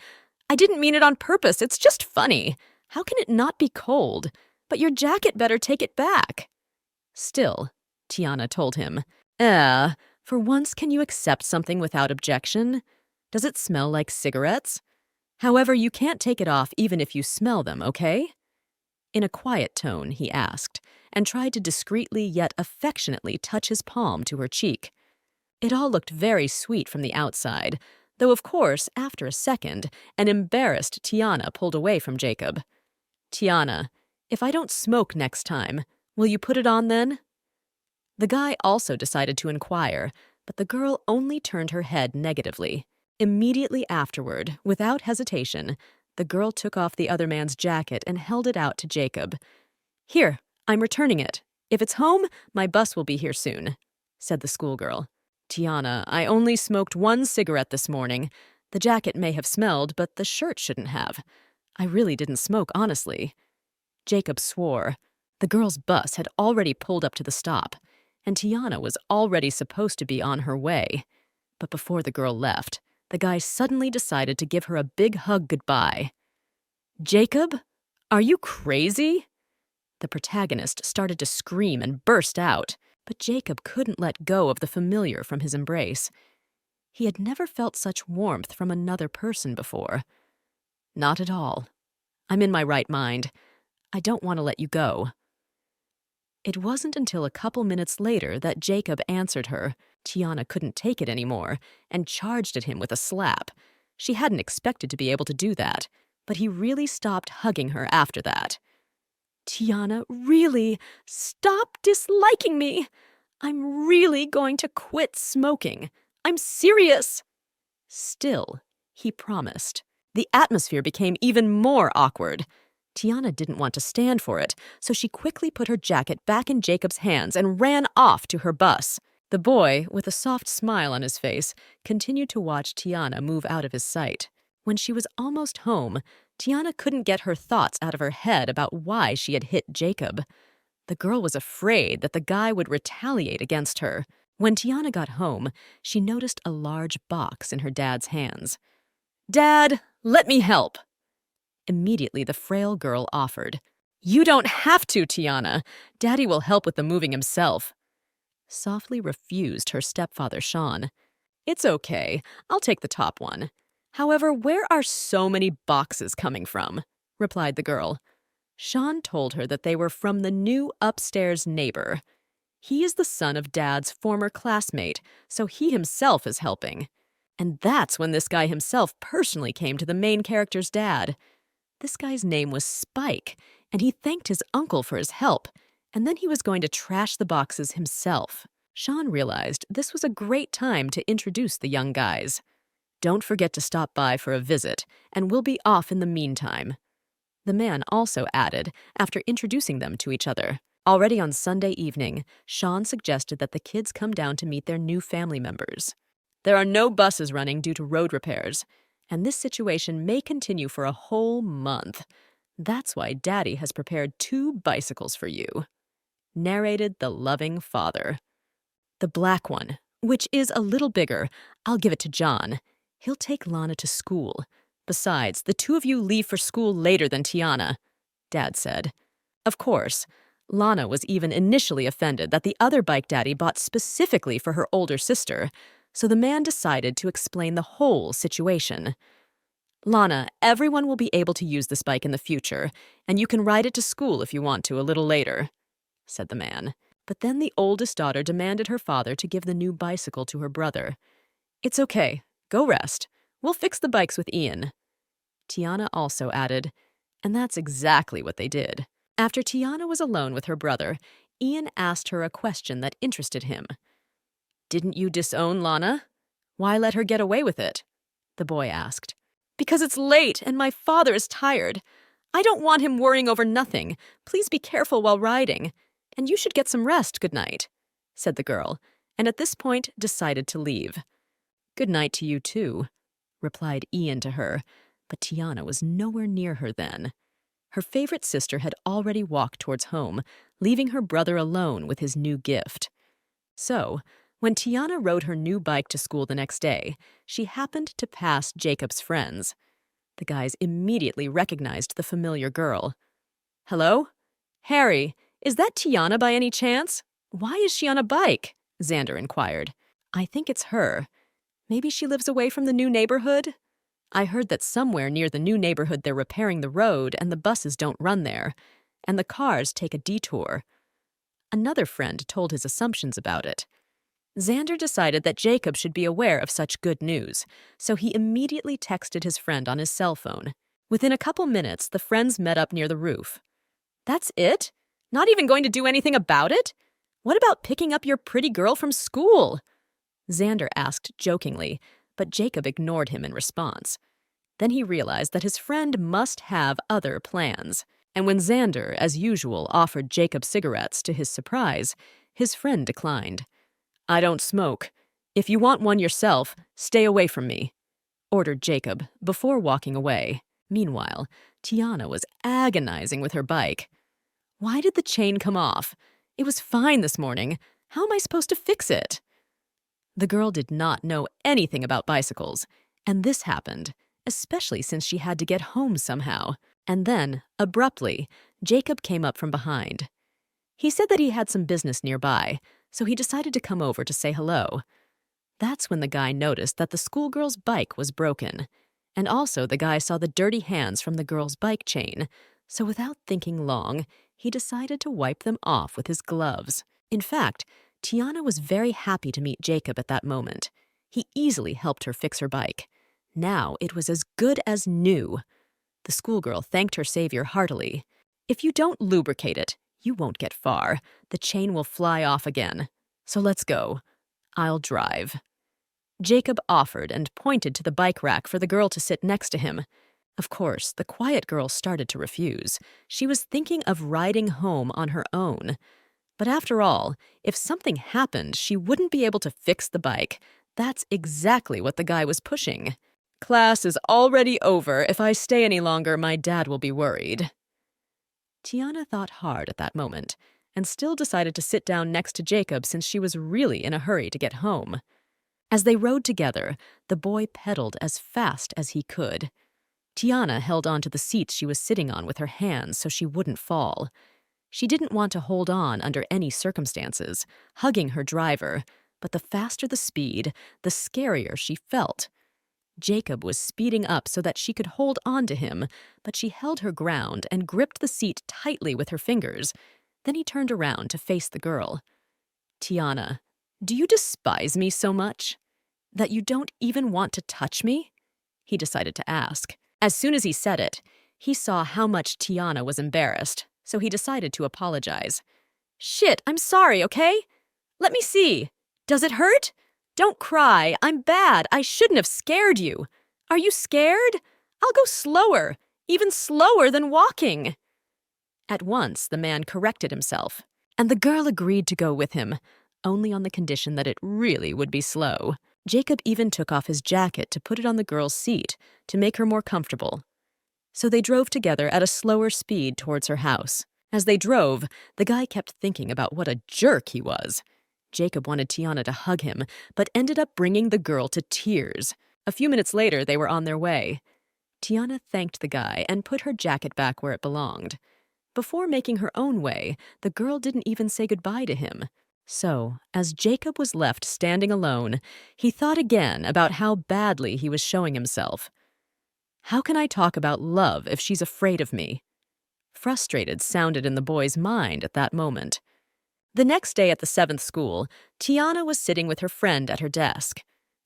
Speaker 1: I didn't mean it on purpose. It's just funny. How can it not be cold? But your jacket better take it back. Still, Tiana told him, for once can you accept something without objection? Does it smell like cigarettes? However, you can't take it off even if you smell them, okay? In a quiet tone, he asked, and tried to discreetly yet affectionately touch his palm to her cheek. It all looked very sweet from the outside, though of course, after a second, an embarrassed Tiana pulled away from Jacob. Tiana, if I don't smoke next time, will you put it on then? The guy also decided to inquire, but the girl only turned her head negatively. Immediately afterward, without hesitation, the girl took off the other man's jacket and held it out to Jacob. Here, I'm returning it. If it's home, my bus will be here soon, said the schoolgirl. Tiana, I only smoked one cigarette this morning. The jacket may have smelled, but the shirt shouldn't have. I really didn't smoke, honestly. Jacob swore. The girl's bus had already pulled up to the stop, and Tiana was already supposed to be on her way. But before the girl left, the guy suddenly decided to give her a big hug goodbye. Jacob? Are you crazy? The protagonist started to scream and burst out, but Jacob couldn't let go of the familiar from his embrace. He had never felt such warmth from another person before. Not at all. I'm in my right mind. I don't want to let you go. It wasn't until a couple minutes later that Jacob answered her. Tiana couldn't take it anymore and charged at him with a slap. She hadn't expected to be able to do that, but he really stopped hugging her after that. Tiana, really, stop disliking me. I'm really going to quit smoking. I'm serious. Still, he promised. The atmosphere became even more awkward. Tiana didn't want to stand for it, so she quickly put her jacket back in Jacob's hands and ran off to her bus. The boy, with a soft smile on his face, continued to watch Tiana move out of his sight. When she was almost home, Tiana couldn't get her thoughts out of her head about why she had hit Jacob. The girl was afraid that the guy would retaliate against her. When Tiana got home, she noticed a large box in her dad's hands. Dad, let me help. Immediately, the frail girl offered. You don't have to, Tiana. Daddy will help with the moving himself. Softly refused her stepfather, Sean. It's okay. I'll take the top one. However, where are so many boxes coming from? Replied the girl. Sean told her that they were from the new upstairs neighbor. He is the son of Dad's former classmate, so he himself is helping. And that's when this guy himself personally came to the main character's dad. This guy's name was Spike, and he thanked his uncle for his help, and then he was going to trash the boxes himself. Sean realized this was a great time to introduce the young guys. Don't forget to stop by for a visit, and we'll be off in the meantime. The man also added, after introducing them to each other. Already on Sunday evening, Sean suggested that the kids come down to meet their new family members. There are no buses running due to road repairs, and this situation may continue for a whole month. That's why Daddy has prepared 2 bicycles for you. Narrated the loving father. The black one, which is a little bigger, I'll give it to John. He'll take Lana to school. Besides, the 2 of you leave for school later than Tiana, Dad said. Of course, Lana was even initially offended that the other bike Daddy bought specifically for her older sister, so the man decided to explain the whole situation. Lana, everyone will be able to use this bike in the future, and you can ride it to school if you want to a little later, said the man. But then the oldest daughter demanded her father to give the new bicycle to her brother. It's okay. Go rest. We'll fix the bikes with Ian. Tiana also added, and that's exactly what they did. After Tiana was alone with her brother, Ian asked her a question that interested him. Didn't you disown Lana? Why let her get away with it? The boy asked. Because it's late and my father is tired. I don't want him worrying over nothing. Please be careful while riding. And you should get some rest, good night, said the girl, and at this point decided to leave. Good night to you too, replied Ian to her, but Tiana was nowhere near her then. Her favorite sister had already walked towards home, leaving her brother alone with his new gift. So, when Tiana rode her new bike to school the next day, she happened to pass Jacob's friends. The guys immediately recognized the familiar girl. "Hello? Harry, is that Tiana by any chance? Why is she on a bike?" Xander inquired. "I think it's her. Maybe she lives away from the new neighborhood? I heard that somewhere near the new neighborhood they're repairing the road and the buses don't run there, and the cars take a detour." Another friend told his assumptions about it. Xander decided that Jacob should be aware of such good news, so he immediately texted his friend on his cell phone. Within a couple minutes, the friends met up near the roof. "That's it? Not even going to do anything about it? What about picking up your pretty girl from school?" Xander asked jokingly, but Jacob ignored him in response. Then he realized that his friend must have other plans. And when Xander, as usual, offered Jacob cigarettes to his surprise, his friend declined. "I don't smoke. If you want one yourself, stay away from me," ordered Jacob before walking away. Meanwhile, Tiana was agonizing with her bike. "Why did the chain come off? It was fine this morning. How am I supposed to fix it?" The girl did not know anything about bicycles, and this happened, especially since she had to get home somehow. And then, abruptly, Jacob came up from behind. He said that he had some business nearby, so he decided to come over to say hello. That's when the guy noticed that the schoolgirl's bike was broken. And also the guy saw the dirty hands from the girl's bike chain, so without thinking long, he decided to wipe them off with his gloves. In fact, Tiana was very happy to meet Jacob at that moment. He easily helped her fix her bike. Now it was as good as new. The schoolgirl thanked her savior heartily. "If you don't lubricate it, you won't get far. The chain will fly off again. So let's go. I'll drive." Jacob offered and pointed to the bike rack for the girl to sit next to him. Of course, the quiet girl started to refuse. She was thinking of riding home on her own. But after all, if something happened, she wouldn't be able to fix the bike. That's exactly what the guy was pushing. "Class is already over. If I stay any longer, my dad will be worried." Tiana thought hard at that moment, and still decided to sit down next to Jacob since she was really in a hurry to get home. As they rode together, the boy pedaled as fast as he could. Tiana held on to the seats she was sitting on with her hands so she wouldn't fall. She didn't want to hold on under any circumstances, hugging her driver, but the faster the speed, the scarier she felt. Jacob was speeding up so that she could hold on to him, but she held her ground and gripped the seat tightly with her fingers. Then he turned around to face the girl. "Tiana, do you despise me so much? That you don't even want to touch me?" he decided to ask. As soon as he said it, he saw how much Tiana was embarrassed, so he decided to apologize. "Shit, I'm sorry, okay? Let me see. Does it hurt? Don't cry. I'm bad. I shouldn't have scared you. Are you scared? I'll go slower, even slower than walking." At once, the man corrected himself, and the girl agreed to go with him, only on the condition that it really would be slow. Jacob even took off his jacket to put it on the girl's seat to make her more comfortable. So they drove together at a slower speed towards her house. As they drove, the guy kept thinking about what a jerk he was. Jacob wanted Tiana to hug him, but ended up bringing the girl to tears. A few minutes later, they were on their way. Tiana thanked the guy and put her jacket back where it belonged. Before making her own way, the girl didn't even say goodbye to him. So, as Jacob was left standing alone, he thought again about how badly he was showing himself. How can I talk about love if she's afraid of me? Frustrated sounded in the boy's mind at that moment. The next day at the 7th school, Tiana was sitting with her friend at her desk.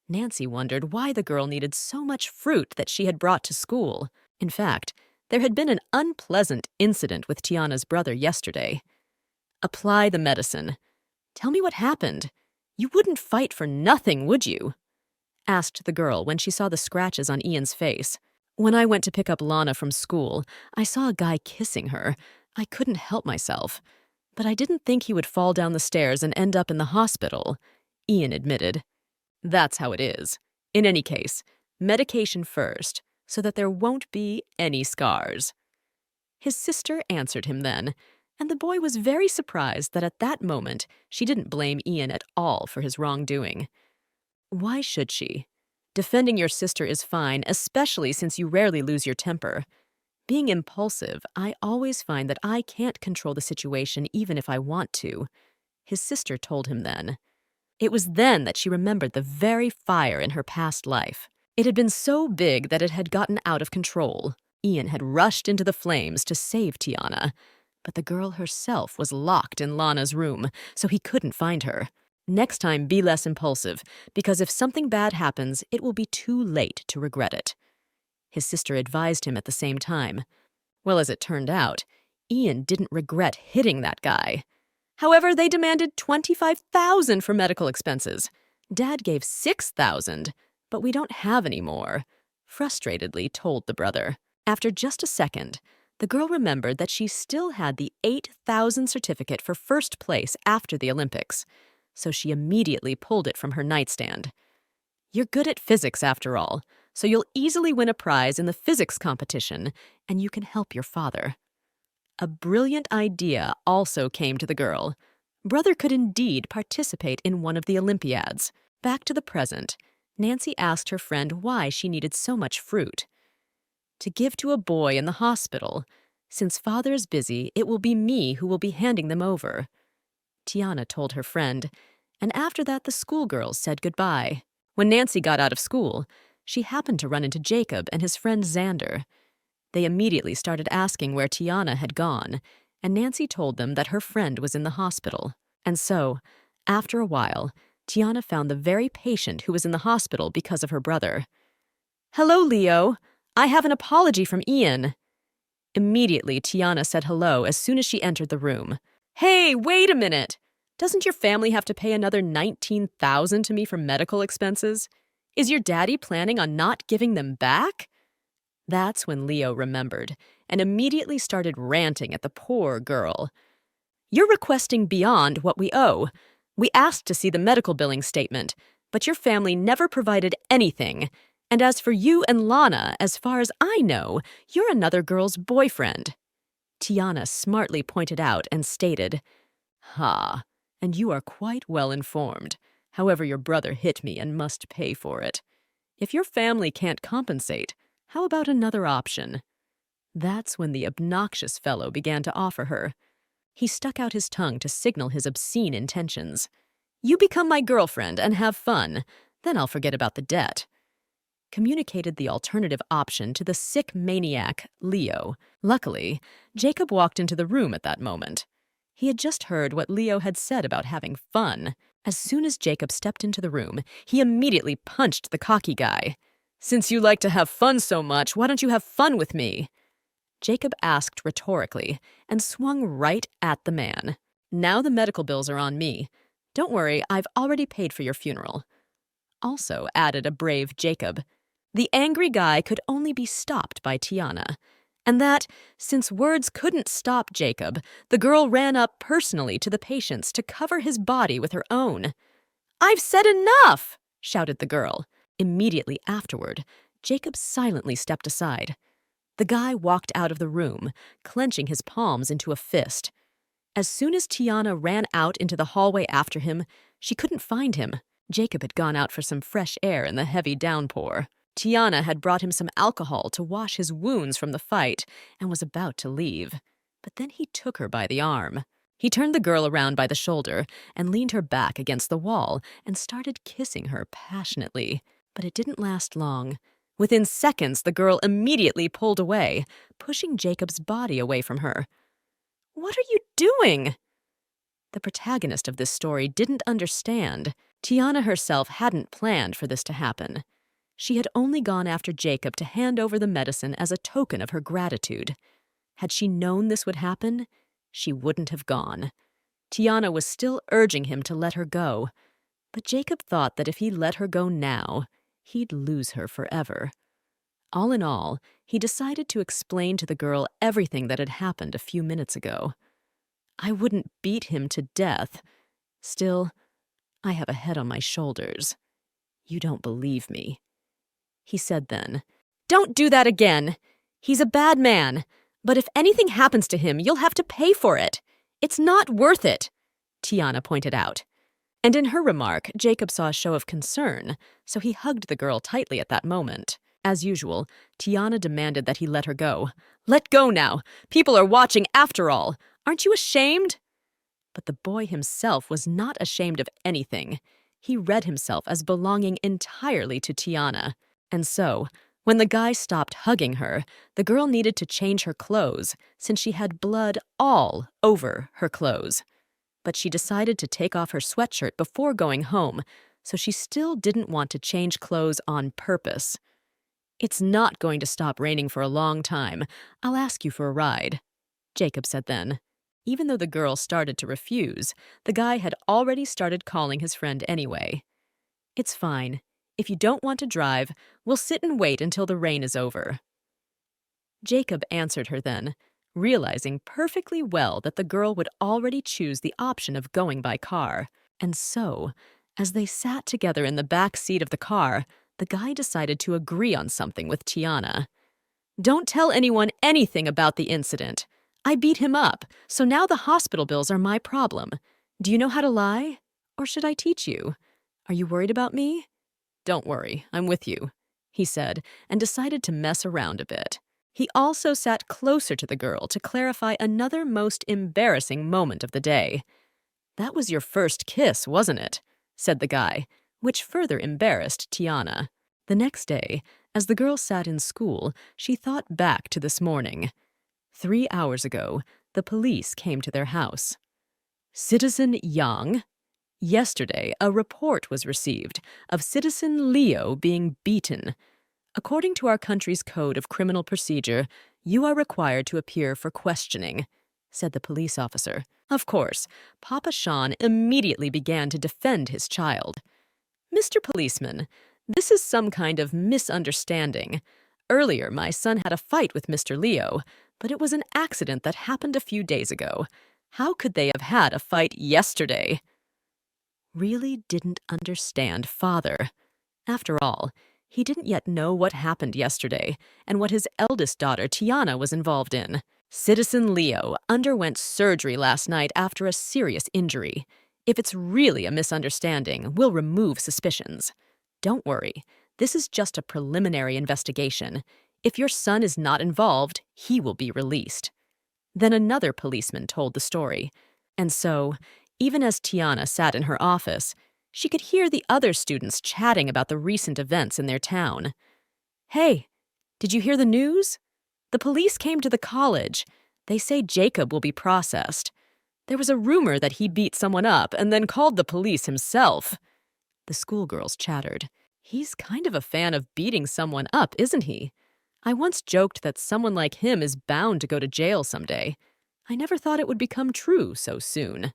Speaker 1: Nancy wondered why the girl needed so much fruit that she had brought to school. In fact, there had been an unpleasant incident with Tiana's brother yesterday. "Apply the medicine. Tell me what happened. You wouldn't fight for nothing, would you?" asked the girl when she saw the scratches on Ian's face. "When I went to pick up Lana from school, I saw a guy kissing her. I couldn't help myself. But I didn't think he would fall down the stairs and end up in the hospital," Ian admitted. "That's how it is. In any case, medication first, so that there won't be any scars." His sister answered him then, and the boy was very surprised that at that moment she didn't blame Ian at all for his wrongdoing. Why should she? Defending your sister is fine, especially since you rarely lose your temper. Being impulsive, I always find that I can't control the situation even if I want to," his sister told him then. It was then that she remembered the very fire in her past life. It had been so big that it had gotten out of control. Ian had rushed into the flames to save Tiana, but the girl herself was locked in Lana's room, so he couldn't find her. Next time, be less impulsive, because if something bad happens, it will be too late to regret it. His sister advised him at the same time. Well, as it turned out, Ian didn't regret hitting that guy. However, they demanded $25,000 for medical expenses. Dad gave $6,000, but we don't have any more, frustratedly told the brother. After just a second, the girl remembered that she still had the 8,000 certificate for first place after the Olympics, so she immediately pulled it from her nightstand. You're good at physics, after all, so you'll easily win a prize in the physics competition, and you can help your father. A brilliant idea also came to the girl. Brother could indeed participate in one of the Olympiads. Back to the present, Nancy asked her friend why she needed so much fruit. To give to a boy in the hospital. Since father is busy, it will be me who will be handing them over, Tiana told her friend, and after that the schoolgirls said goodbye. When Nancy got out of school, she happened to run into Jacob and his friend Xander. They immediately started asking where Tiana had gone, and Nancy told them that her friend was in the hospital. And so, after a while, Tiana found the very patient who was in the hospital because of her brother. "Hello, Leo. I have an apology from Ian." Immediately, Tiana said hello as soon as she entered the room. "Hey, wait a minute! Doesn't your family have to pay another $19,000 to me for medical expenses? Is your daddy planning on not giving them back?" That's when Leo remembered and immediately started ranting at the poor girl. "You're requesting beyond what we owe. We asked to see the medical billing statement, but your family never provided anything. And as for you and Lana, as far as I know, you're another girl's boyfriend." Tiana smartly pointed out and stated, "Ha, and you are quite well informed. However, your brother hit me and must pay for it. If your family can't compensate, how about another option?" That's when the obnoxious fellow began to offer her. He stuck out his tongue to signal his obscene intentions. "You become my girlfriend and have fun, then I'll forget about the debt." Communicated the alternative option to the sick maniac, Leo. Luckily, Jacob walked into the room at that moment. He had just heard what Leo had said about having fun. As soon as Jacob stepped into the room, he immediately punched the cocky guy. "Since you like to have fun so much, why don't you have fun with me?" Jacob asked rhetorically and swung right at the man. "Now the medical bills are on me. Don't worry, I've already paid for your funeral." Also added a brave Jacob. The angry guy could only be stopped by Tiana, and that, since words couldn't stop Jacob, the girl ran up personally to the patients to cover his body with her own. "I've said enough!" shouted the girl. Immediately afterward, Jacob silently stepped aside. The guy walked out of the room, clenching his palms into a fist. As soon as Tiana ran out into the hallway after him, she couldn't find him. Jacob had gone out for some fresh air in the heavy downpour. Tiana had brought him some alcohol to wash his wounds from the fight and was about to leave. But then he took her by the arm. He turned the girl around by the shoulder and leaned her back against the wall and started kissing her passionately. But it didn't last long. Within seconds, the girl immediately pulled away, pushing Jacob's body away from her. "What are you doing?" The protagonist of this story didn't understand. Tiana herself hadn't planned for this to happen. She had only gone after Jacob to hand over the medicine as a token of her gratitude. Had she known this would happen, she wouldn't have gone. Tiana was still urging him to let her go, but Jacob thought that if he let her go now, he'd lose her forever. All in all, he decided to explain to the girl everything that had happened a few minutes ago. "I wouldn't beat him to death. Still, I have a head on my shoulders. You don't believe me." He said then, "Don't do that again. He's a bad man, but if anything happens to him, you'll have to pay for it. It's not worth it," Tiana pointed out. And in her remark, Jacob saw a show of concern, so he hugged the girl tightly at that moment. As usual, Tiana demanded that he let her go. "Let go now! People are watching after all! Aren't you ashamed?" But the boy himself was not ashamed of anything. He read himself as belonging entirely to Tiana. And so, when the guy stopped hugging her, the girl needed to change her clothes, since she had blood all over her clothes. But she decided to take off her sweatshirt before going home, so she still didn't want to change clothes on purpose. "It's not going to stop raining for a long time. I'll ask you for a ride," Jacob said then. Even though the girl started to refuse, the guy had already started calling his friend anyway. "It's fine. If you don't want to drive, we'll sit and wait until the rain is over." Jacob answered her then, realizing perfectly well that the girl would already choose the option of going by car. And so, as they sat together in the back seat of the car, the guy decided to agree on something with Tiana. "Don't tell anyone anything about the incident. I beat him up, so now the hospital bills are my problem. Do you know how to lie? Or should I teach you? Are you worried about me?" "Don't worry, I'm with you," he said, and decided to mess around a bit. He also sat closer to the girl to clarify another most embarrassing moment of the day. "That was your first kiss, wasn't it?" said the guy, which further embarrassed Tiana. The next day, as the girl sat in school, she thought back to this morning. 3 hours ago, the police came to their house. "Citizen Yang, yesterday a report was received of Citizen Leo being beaten. According to our country's code of criminal procedure, you are required to appear for questioning," said the police officer. Of course, Papa Sean immediately began to defend his child. "Mr. Policeman, this is some kind of misunderstanding. Earlier, my son had a fight with Mr. Leo, but it was an accident that happened a few days ago. How could they have had a fight yesterday?" Really didn't understand father. After all, he didn't yet know what happened yesterday and what his eldest daughter, Tiana, was involved in. Citizen Leo underwent surgery last night after a serious injury. If it's really a misunderstanding, we'll remove suspicions. Don't worry, this is just a preliminary investigation. If your son is not involved, he will be released. Then another policeman told the story. And so, even as Tiana sat in her office, she could hear the other students chatting about the recent events in their town. "Hey, did you hear the news? The police came to the college. They say Jacob will be processed. There was a rumor that he beat someone up and then called the police himself." The schoolgirls chattered. "He's kind of a fan of beating someone up, isn't he? I once joked that someone like him is bound to go to jail someday. I never thought it would become true so soon."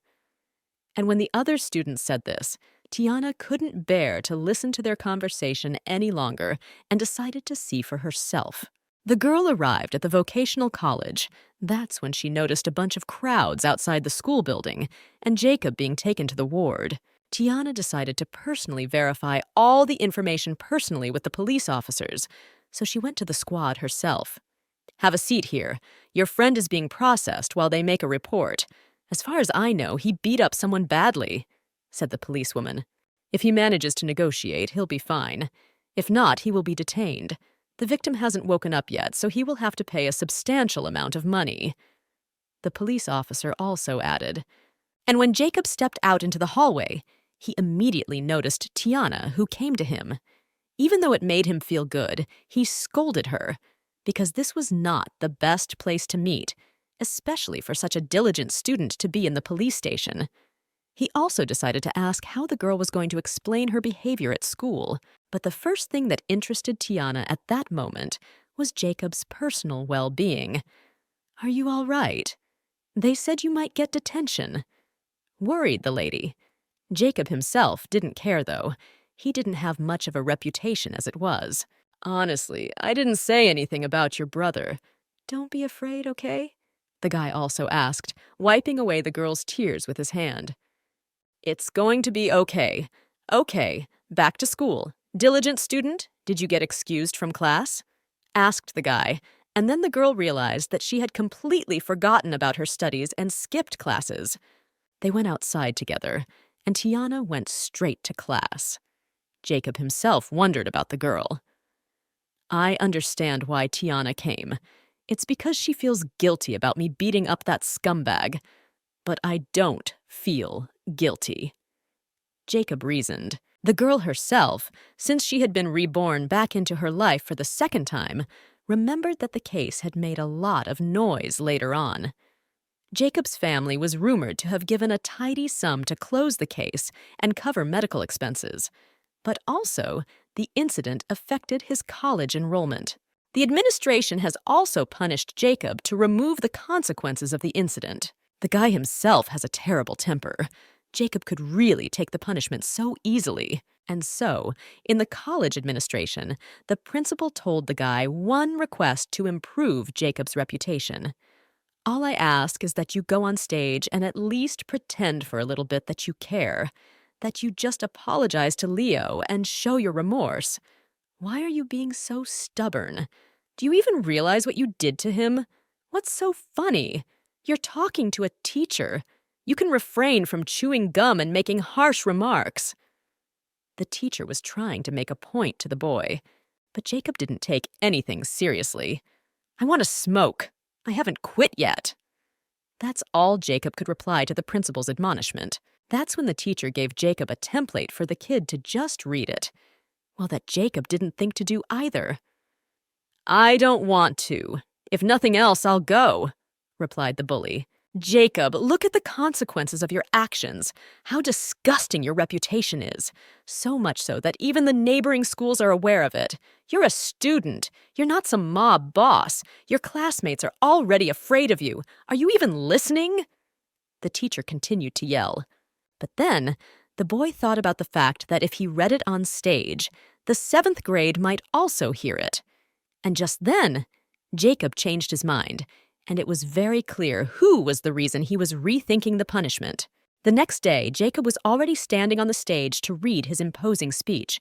Speaker 1: And when the other students said this, Tiana couldn't bear to listen to their conversation any longer and decided to see for herself. The girl arrived at the vocational college. That's when she noticed a bunch of crowds outside the school building and Jacob being taken to the ward. Tiana decided to personally verify all the information personally with the police officers, so she went to the squad herself. "Have a seat here. Your friend is being processed while they make a report. As far as I know, he beat up someone badly," said the policewoman. "If he manages to negotiate, he'll be fine. If not, he will be detained. The victim hasn't woken up yet, so he will have to pay a substantial amount of money." The police officer also added. And when Jacob stepped out into the hallway, he immediately noticed Tiana, who came to him. Even though it made him feel good, he scolded her, because this was not the best place to meet, especially for such a diligent student to be in the police station. He also decided to ask how the girl was going to explain her behavior at school, but the first thing that interested Tiana at that moment was Jacob's personal well-being. "Are you all right? They said you might get detention." Worried the lady. Jacob himself didn't care, though. He didn't have much of a reputation as it was. "Honestly, I didn't say anything about your brother. Don't be afraid, okay?" the guy also asked, wiping away the girl's tears with his hand. "It's going to be okay. Okay, back to school. Diligent student, did you get excused from class?" asked the guy, and then the girl realized that she had completely forgotten about her studies and skipped classes. They went outside together, and Tiana went straight to class. Jacob himself wondered about the girl. I understand why Tiana came. It's because she feels guilty about me beating up that scumbag. But I don't feel guilty. Jacob reasoned. The girl herself, since she had been reborn back into her life for the second time, remembered that the case had made a lot of noise later on. Jacob's family was rumored to have given a tidy sum to close the case and cover medical expenses. But also, the incident affected his college enrollment. The administration has also punished Jacob to remove the consequences of the incident. The guy himself has a terrible temper. Jacob could really take the punishment so easily. And so, in the college administration, the principal told the guy one request to improve Jacob's reputation. All I ask is that you go on stage and at least pretend for a little bit that you care, that you just apologize to Leo and show your remorse. Why are you being so stubborn? Do you even realize what you did to him? What's so funny? You're talking to a teacher. You can refrain from chewing gum and making harsh remarks. The teacher was trying to make a point to the boy, but Jacob didn't take anything seriously. I want to smoke. I haven't quit yet. That's all Jacob could reply to the principal's admonishment. That's when the teacher gave Jacob a template for the kid to just read it. Well, that Jacob didn't think to do either. I don't want to. If nothing else, I'll go, replied the bully. Jacob, look at the consequences of your actions. How disgusting your reputation is. So much so that even the neighboring schools are aware of it. You're a student. You're not some mob boss. Your classmates are already afraid of you. Are you even listening? The teacher continued to yell. But then, the boy thought about the fact that if he read it on stage, the 7th grade might also hear it. And just then, Jacob changed his mind, and it was very clear who was the reason he was rethinking the punishment. The next day, Jacob was already standing on the stage to read his imposing speech.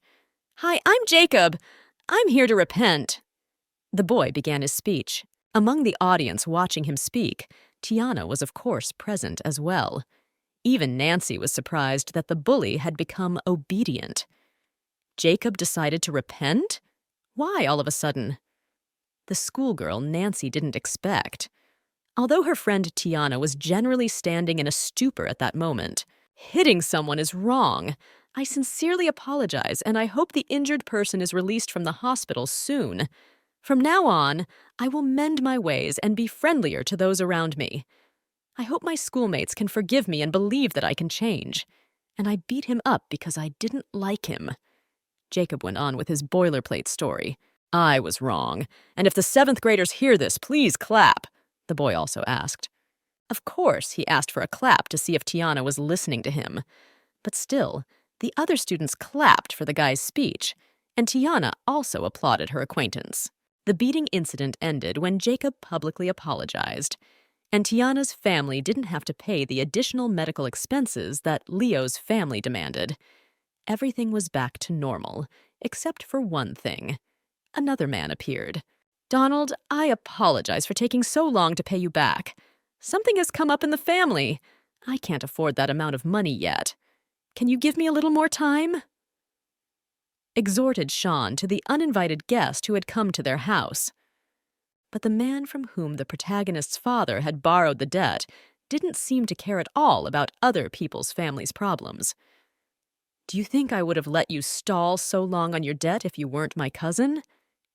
Speaker 1: Hi, I'm Jacob. I'm here to repent. The boy began his speech. Among the audience watching him speak, Tiana was of course present as well. Even Nancy was surprised that the bully had become obedient. Jacob decided to repent? Why all of a sudden? The schoolgirl Nancy didn't expect. Although her friend Tiana was generally standing in a stupor at that moment, hitting someone is wrong. I sincerely apologize, and I hope the injured person is released from the hospital soon. From now on, I will mend my ways and be friendlier to those around me. I hope my schoolmates can forgive me and believe that I can change. And I beat him up because I didn't like him. Jacob went on with his boilerplate story. I was wrong, and if the 7th graders hear this, please clap, the boy also asked. Of course, he asked for a clap to see if Tiana was listening to him. But still, the other students clapped for the guy's speech, and Tiana also applauded her acquaintance. The beating incident ended when Jacob publicly apologized, and Tiana's family didn't have to pay the additional medical expenses that Leo's family demanded. Everything was back to normal, except for one thing. Another man appeared. Donald, I apologize for taking so long to pay you back. Something has come up in the family. I can't afford that amount of money yet. Can you give me a little more time? Exhorted Sean to the uninvited guest who had come to their house. But the man from whom the protagonist's father had borrowed the debt didn't seem to care at all about other people's families' problems. Do you think I would have let you stall so long on your debt if you weren't my cousin?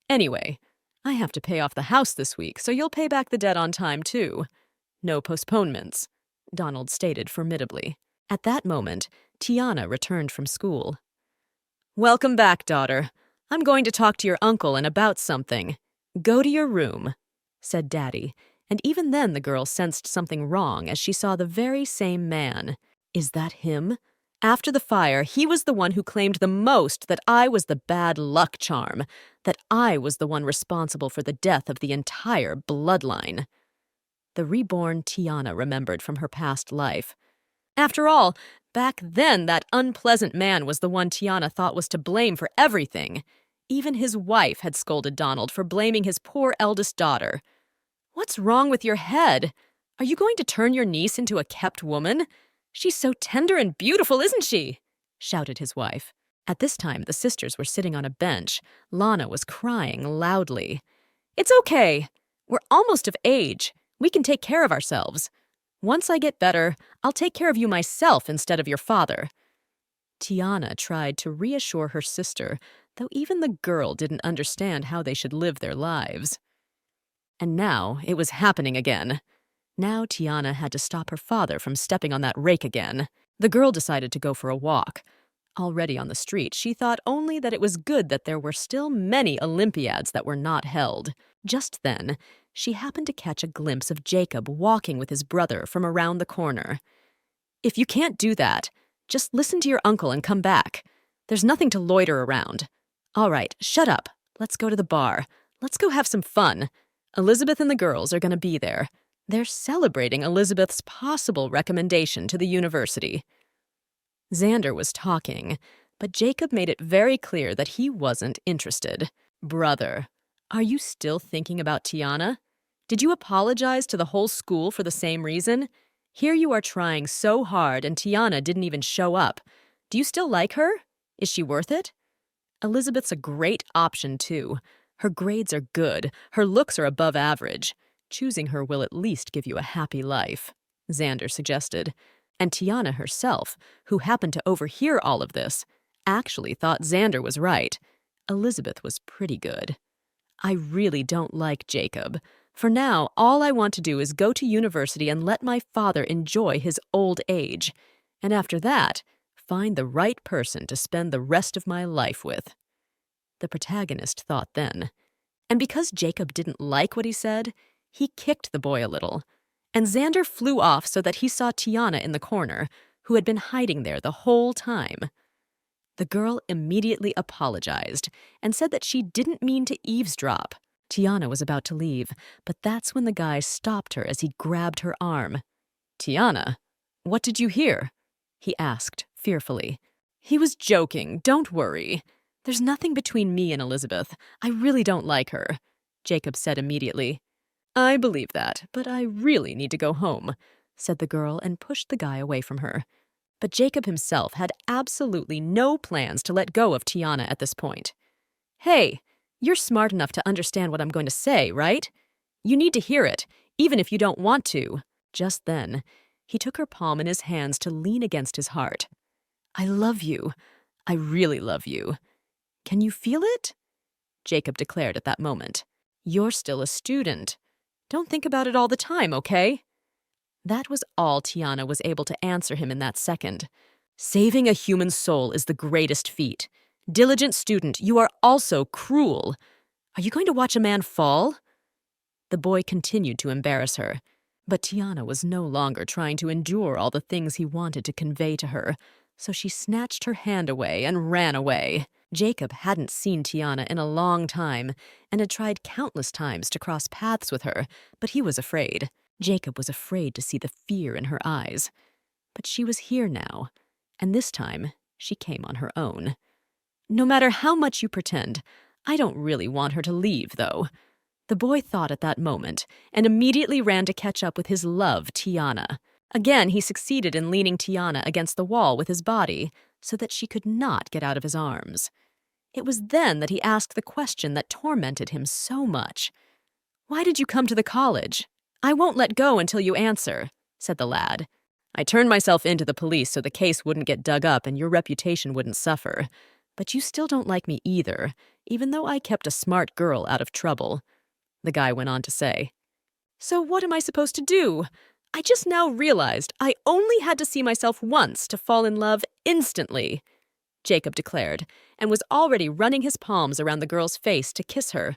Speaker 1: Anyway, I have to pay off the house this week, so you'll pay back the debt on time, too. No postponements, Donald stated formidably. At that moment, Tiana returned from school. Welcome back, daughter. I'm going to talk to your uncle and about something. Go to your room, said Daddy, and even then the girl sensed something wrong as she saw the very same man. Is that him? After the fire, he was the one who claimed the most that I was the bad luck charm, that I was the one responsible for the death of the entire bloodline. The reborn Tiana remembered from her past life. After all, back then that unpleasant man was the one Tiana thought was to blame for everything. Even his wife had scolded Donald for blaming his poor eldest daughter. What's wrong with your head? Are you going to turn your niece into a kept woman? "She's so tender and beautiful, isn't she?" shouted his wife. At this time, the sisters were sitting on a bench. Lana was crying loudly. "It's okay. We're almost of age. We can take care of ourselves. Once I get better, I'll take care of you myself instead of your father." Tiana tried to reassure her sister, though even the girl didn't understand how they should live their lives. And now it was happening again. Now Tiana had to stop her father from stepping on that rake again. The girl decided to go for a walk. Already on the street, she thought only that it was good that there were still many Olympiads that were not held. Just then, she happened to catch a glimpse of Jacob walking with his brother from around the corner. "If you can't do that, just listen to your uncle and come back. There's nothing to loiter around. All right, shut up. Let's go to the bar. Let's go have some fun. Elizabeth and the girls are going to be there. They're celebrating Elizabeth's possible recommendation to the university." Xander was talking, but Jacob made it very clear that he wasn't interested. "Brother, are you still thinking about Tiana? Did you apologize to the whole school for the same reason? Here you are trying so hard and Tiana didn't even show up. Do you still like her? Is she worth it? Elizabeth's a great option, too. Her grades are good. Her looks are above average. Choosing her will at least give you a happy life," Xander suggested. And Tiana herself, who happened to overhear all of this, actually thought Xander was right. Elizabeth was pretty good. "I really don't like Jacob. For now, all I want to do is go to university and let my father enjoy his old age. And after that, find the right person to spend the rest of my life with." The protagonist thought then. And because Jacob didn't like what he said, he kicked the boy a little. And Xander flew off so that he saw Tiana in the corner, who had been hiding there the whole time. The girl immediately apologized and said that she didn't mean to eavesdrop. Tiana was about to leave, but that's when the guy stopped her as he grabbed her arm. "Tiana, what did you hear?" he asked fearfully. "He was joking, don't worry. There's nothing between me and Elizabeth. I really don't like her," Jacob said immediately. "I believe that, but I really need to go home," said the girl and pushed the guy away from her. But Jacob himself had absolutely no plans to let go of Tiana at this point. "Hey, you're smart enough to understand what I'm going to say, right? You need to hear it, even if you don't want to." Just then, he took her palm in his hands to lean against his heart. "I love you. I really love you. Can you feel it?" Jacob declared at that moment. "You're still a student. Don't think about it all the time, okay?" That was all Tiana was able to answer him in that second. "Saving a human soul is the greatest feat. Diligent student, you are also cruel. Are you going to watch a man fall?" The boy continued to embarrass her, but Tiana was no longer trying to endure all the things he wanted to convey to her, so she snatched her hand away and ran away. Jacob hadn't seen Tiana in a long time and had tried countless times to cross paths with her, but he was afraid. Jacob was afraid to see the fear in her eyes. But she was here now, and this time she came on her own. "No matter how much you pretend, I don't really want her to leave, though." The boy thought at that moment and immediately ran to catch up with his love, Tiana. Again, he succeeded in leaning Tiana against the wall with his body so that she could not get out of his arms. It was then that he asked the question that tormented him so much. "Why did you come to the college?" "I won't let go until you answer," said the lad. "I turned myself in to the police so the case wouldn't get dug up and your reputation wouldn't suffer. But you still don't like me either, even though I kept a smart girl out of trouble," the guy went on to say. "So what am I supposed to do? I just now realized I only had to see myself once to fall in love instantly," Jacob declared, and was already running his palms around the girl's face to kiss her.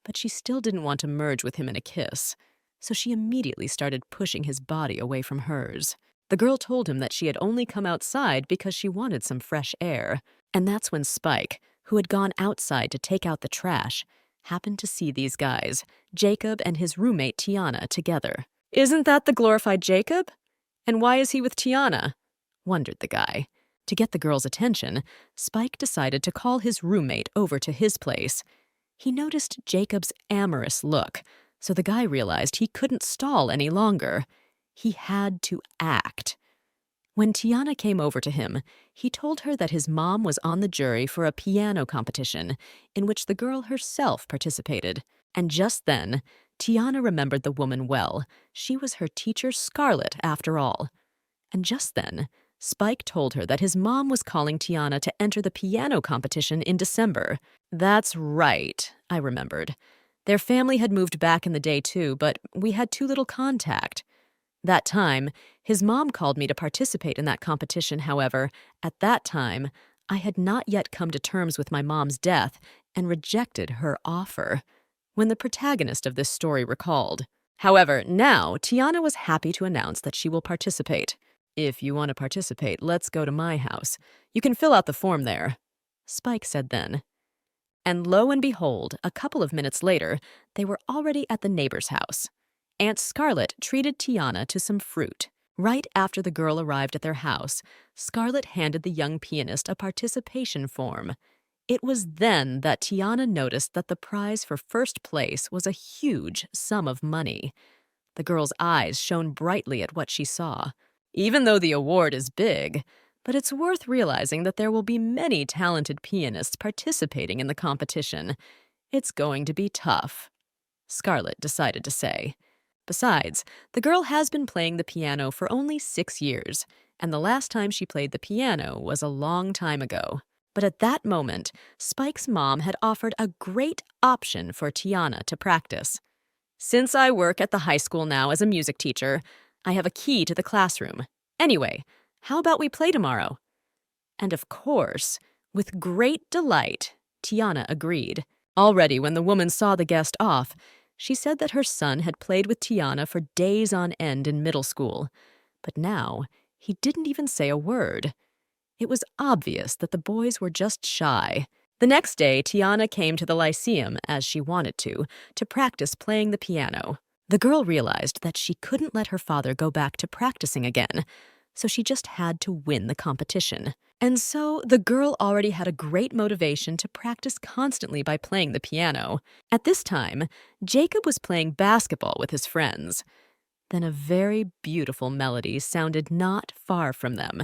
Speaker 1: But she still didn't want to merge with him in a kiss, so she immediately started pushing his body away from hers. The girl told him that she had only come outside because she wanted some fresh air, and that's when Spike, who had gone outside to take out the trash, happened to see these guys, Jacob and his roommate Tiana, together. "Isn't that the glorified Jacob? And why is he with Tiana?" wondered the guy. To get the girl's attention, Spike decided to call his roommate over to his place. He noticed Jacob's amorous look, so the guy realized he couldn't stall any longer. He had to act. When Tiana came over to him, he told her that his mom was on the jury for a piano competition in which the girl herself participated. And just then, Tiana remembered the woman well. She was her teacher Scarlett, after all. And just then, Spike told her that his mom was calling Tiana to enter the piano competition in December. That's right, I remembered. Their family had moved back in the day too, but we had too little contact. That time, his mom called me to participate in that competition. However, at that time, I had not yet come to terms with my mom's death and rejected her offer, when the protagonist of this story recalled. However, now Tiana was happy to announce that she will participate. If you want to participate, let's go to my house. You can fill out the form there, Spike said then. And lo and behold, a couple of minutes later, they were already at the neighbor's house. Aunt Scarlett treated Tiana to some fruit. Right after the girl arrived at their house, Scarlett handed the young pianist a participation form. It was then that Tiana noticed that the prize for first place was a huge sum of money. The girl's eyes shone brightly at what she saw. Even though the award is big, but it's worth realizing that there will be many talented pianists participating in the competition. It's going to be tough, Scarlett decided to say. Besides, the girl has been playing the piano for only 6 years, and the last time she played the piano was a long time ago. But at that moment, Spike's mom had offered a great option for Tiana to practice. Since I work at the high school now as a music teacher, I have a key to the classroom. Anyway, how about we play tomorrow? And of course, with great delight, Tiana agreed. Already when the woman saw the guest off, she said that her son had played with Tiana for days on end in middle school. But now, he didn't even say a word. It was obvious that the boys were just shy. The next day, Tiana came to the Lyceum, as she wanted to practice playing the piano. The girl realized that she couldn't let her father go back to practicing again, so she just had to win the competition. And so the girl already had a great motivation to practice constantly by playing the piano. At this time, Jacob was playing basketball with his friends. Then a very beautiful melody sounded not far from them.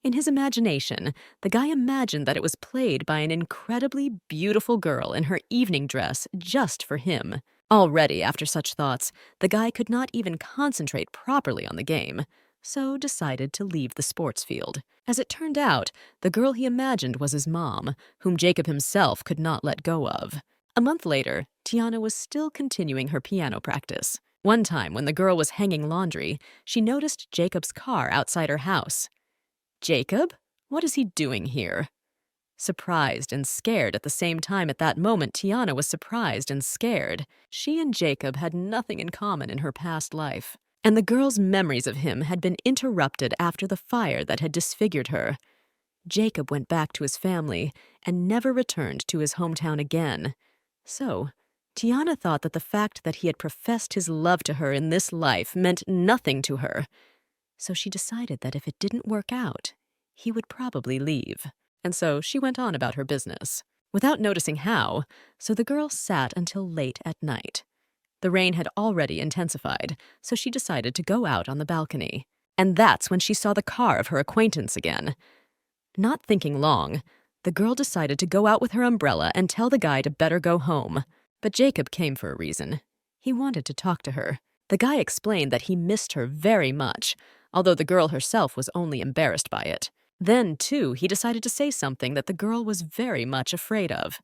Speaker 1: In his imagination, the guy imagined that it was played by an incredibly beautiful girl in her evening dress just for him. Already, after such thoughts, the guy could not even concentrate properly on the game, so decided to leave the sports field. As it turned out, the girl he imagined was his mom, whom Jacob himself could not let go of. A month later, Tiana was still continuing her piano practice. One time, when the girl was hanging laundry, she noticed Jacob's car outside her house. Jacob? What is he doing here? Surprised and scared at the same time at that moment, Tiana was surprised and scared. She and Jacob had nothing in common in her past life, and the girl's memories of him had been interrupted after the fire that had disfigured her. Jacob went back to his family and never returned to his hometown again. So, Tiana thought that the fact that he had professed his love to her in this life meant nothing to her. So she decided that if it didn't work out, he would probably leave. And so she went on about her business, without noticing how, so the girl sat until late at night. The rain had already intensified, so she decided to go out on the balcony. And that's when she saw the car of her acquaintance again. Not thinking long, the girl decided to go out with her umbrella and tell the guy to better go home. But Jacob came for a reason. He wanted to talk to her. The guy explained that he missed her very much, although the girl herself was only embarrassed by it. Then, too, he decided to say something that the girl was very much afraid of.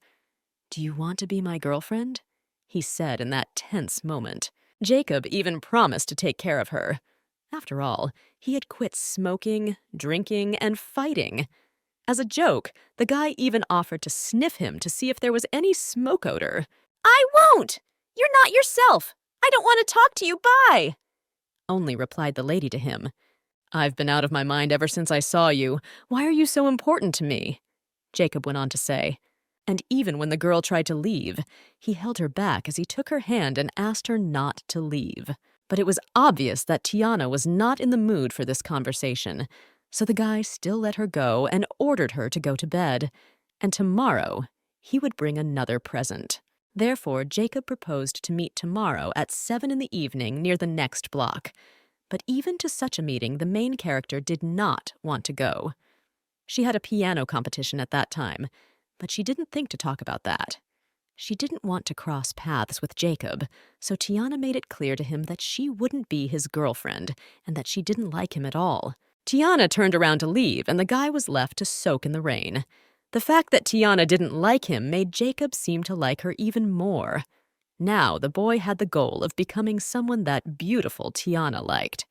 Speaker 1: "Do you want to be my girlfriend?" he said in that tense moment. Jacob even promised to take care of her. After all, he had quit smoking, drinking, and fighting. As a joke, the guy even offered to sniff him to see if there was any smoke odor. "I won't! You're not yourself! I don't want to talk to you, bye!" only replied the lady to him. "I've been out of my mind ever since I saw you. Why are you so important to me?" Jacob went on to say. And even when the girl tried to leave, he held her back as he took her hand and asked her not to leave. But it was obvious that Tiana was not in the mood for this conversation, so the guy still let her go and ordered her to go to bed. And tomorrow, he would bring another present. Therefore, Jacob proposed to meet tomorrow at 7 in the evening near the next block. But even to such a meeting, the main character did not want to go. She had a piano competition at that time, but she didn't think to talk about that. She didn't want to cross paths with Jacob, so Tiana made it clear to him that she wouldn't be his girlfriend and that she didn't like him at all. Tiana turned around to leave, and the guy was left to soak in the rain. The fact that Tiana didn't like him made Jacob seem to like her even more. Now the boy had the goal of becoming someone that beautiful Tiana liked.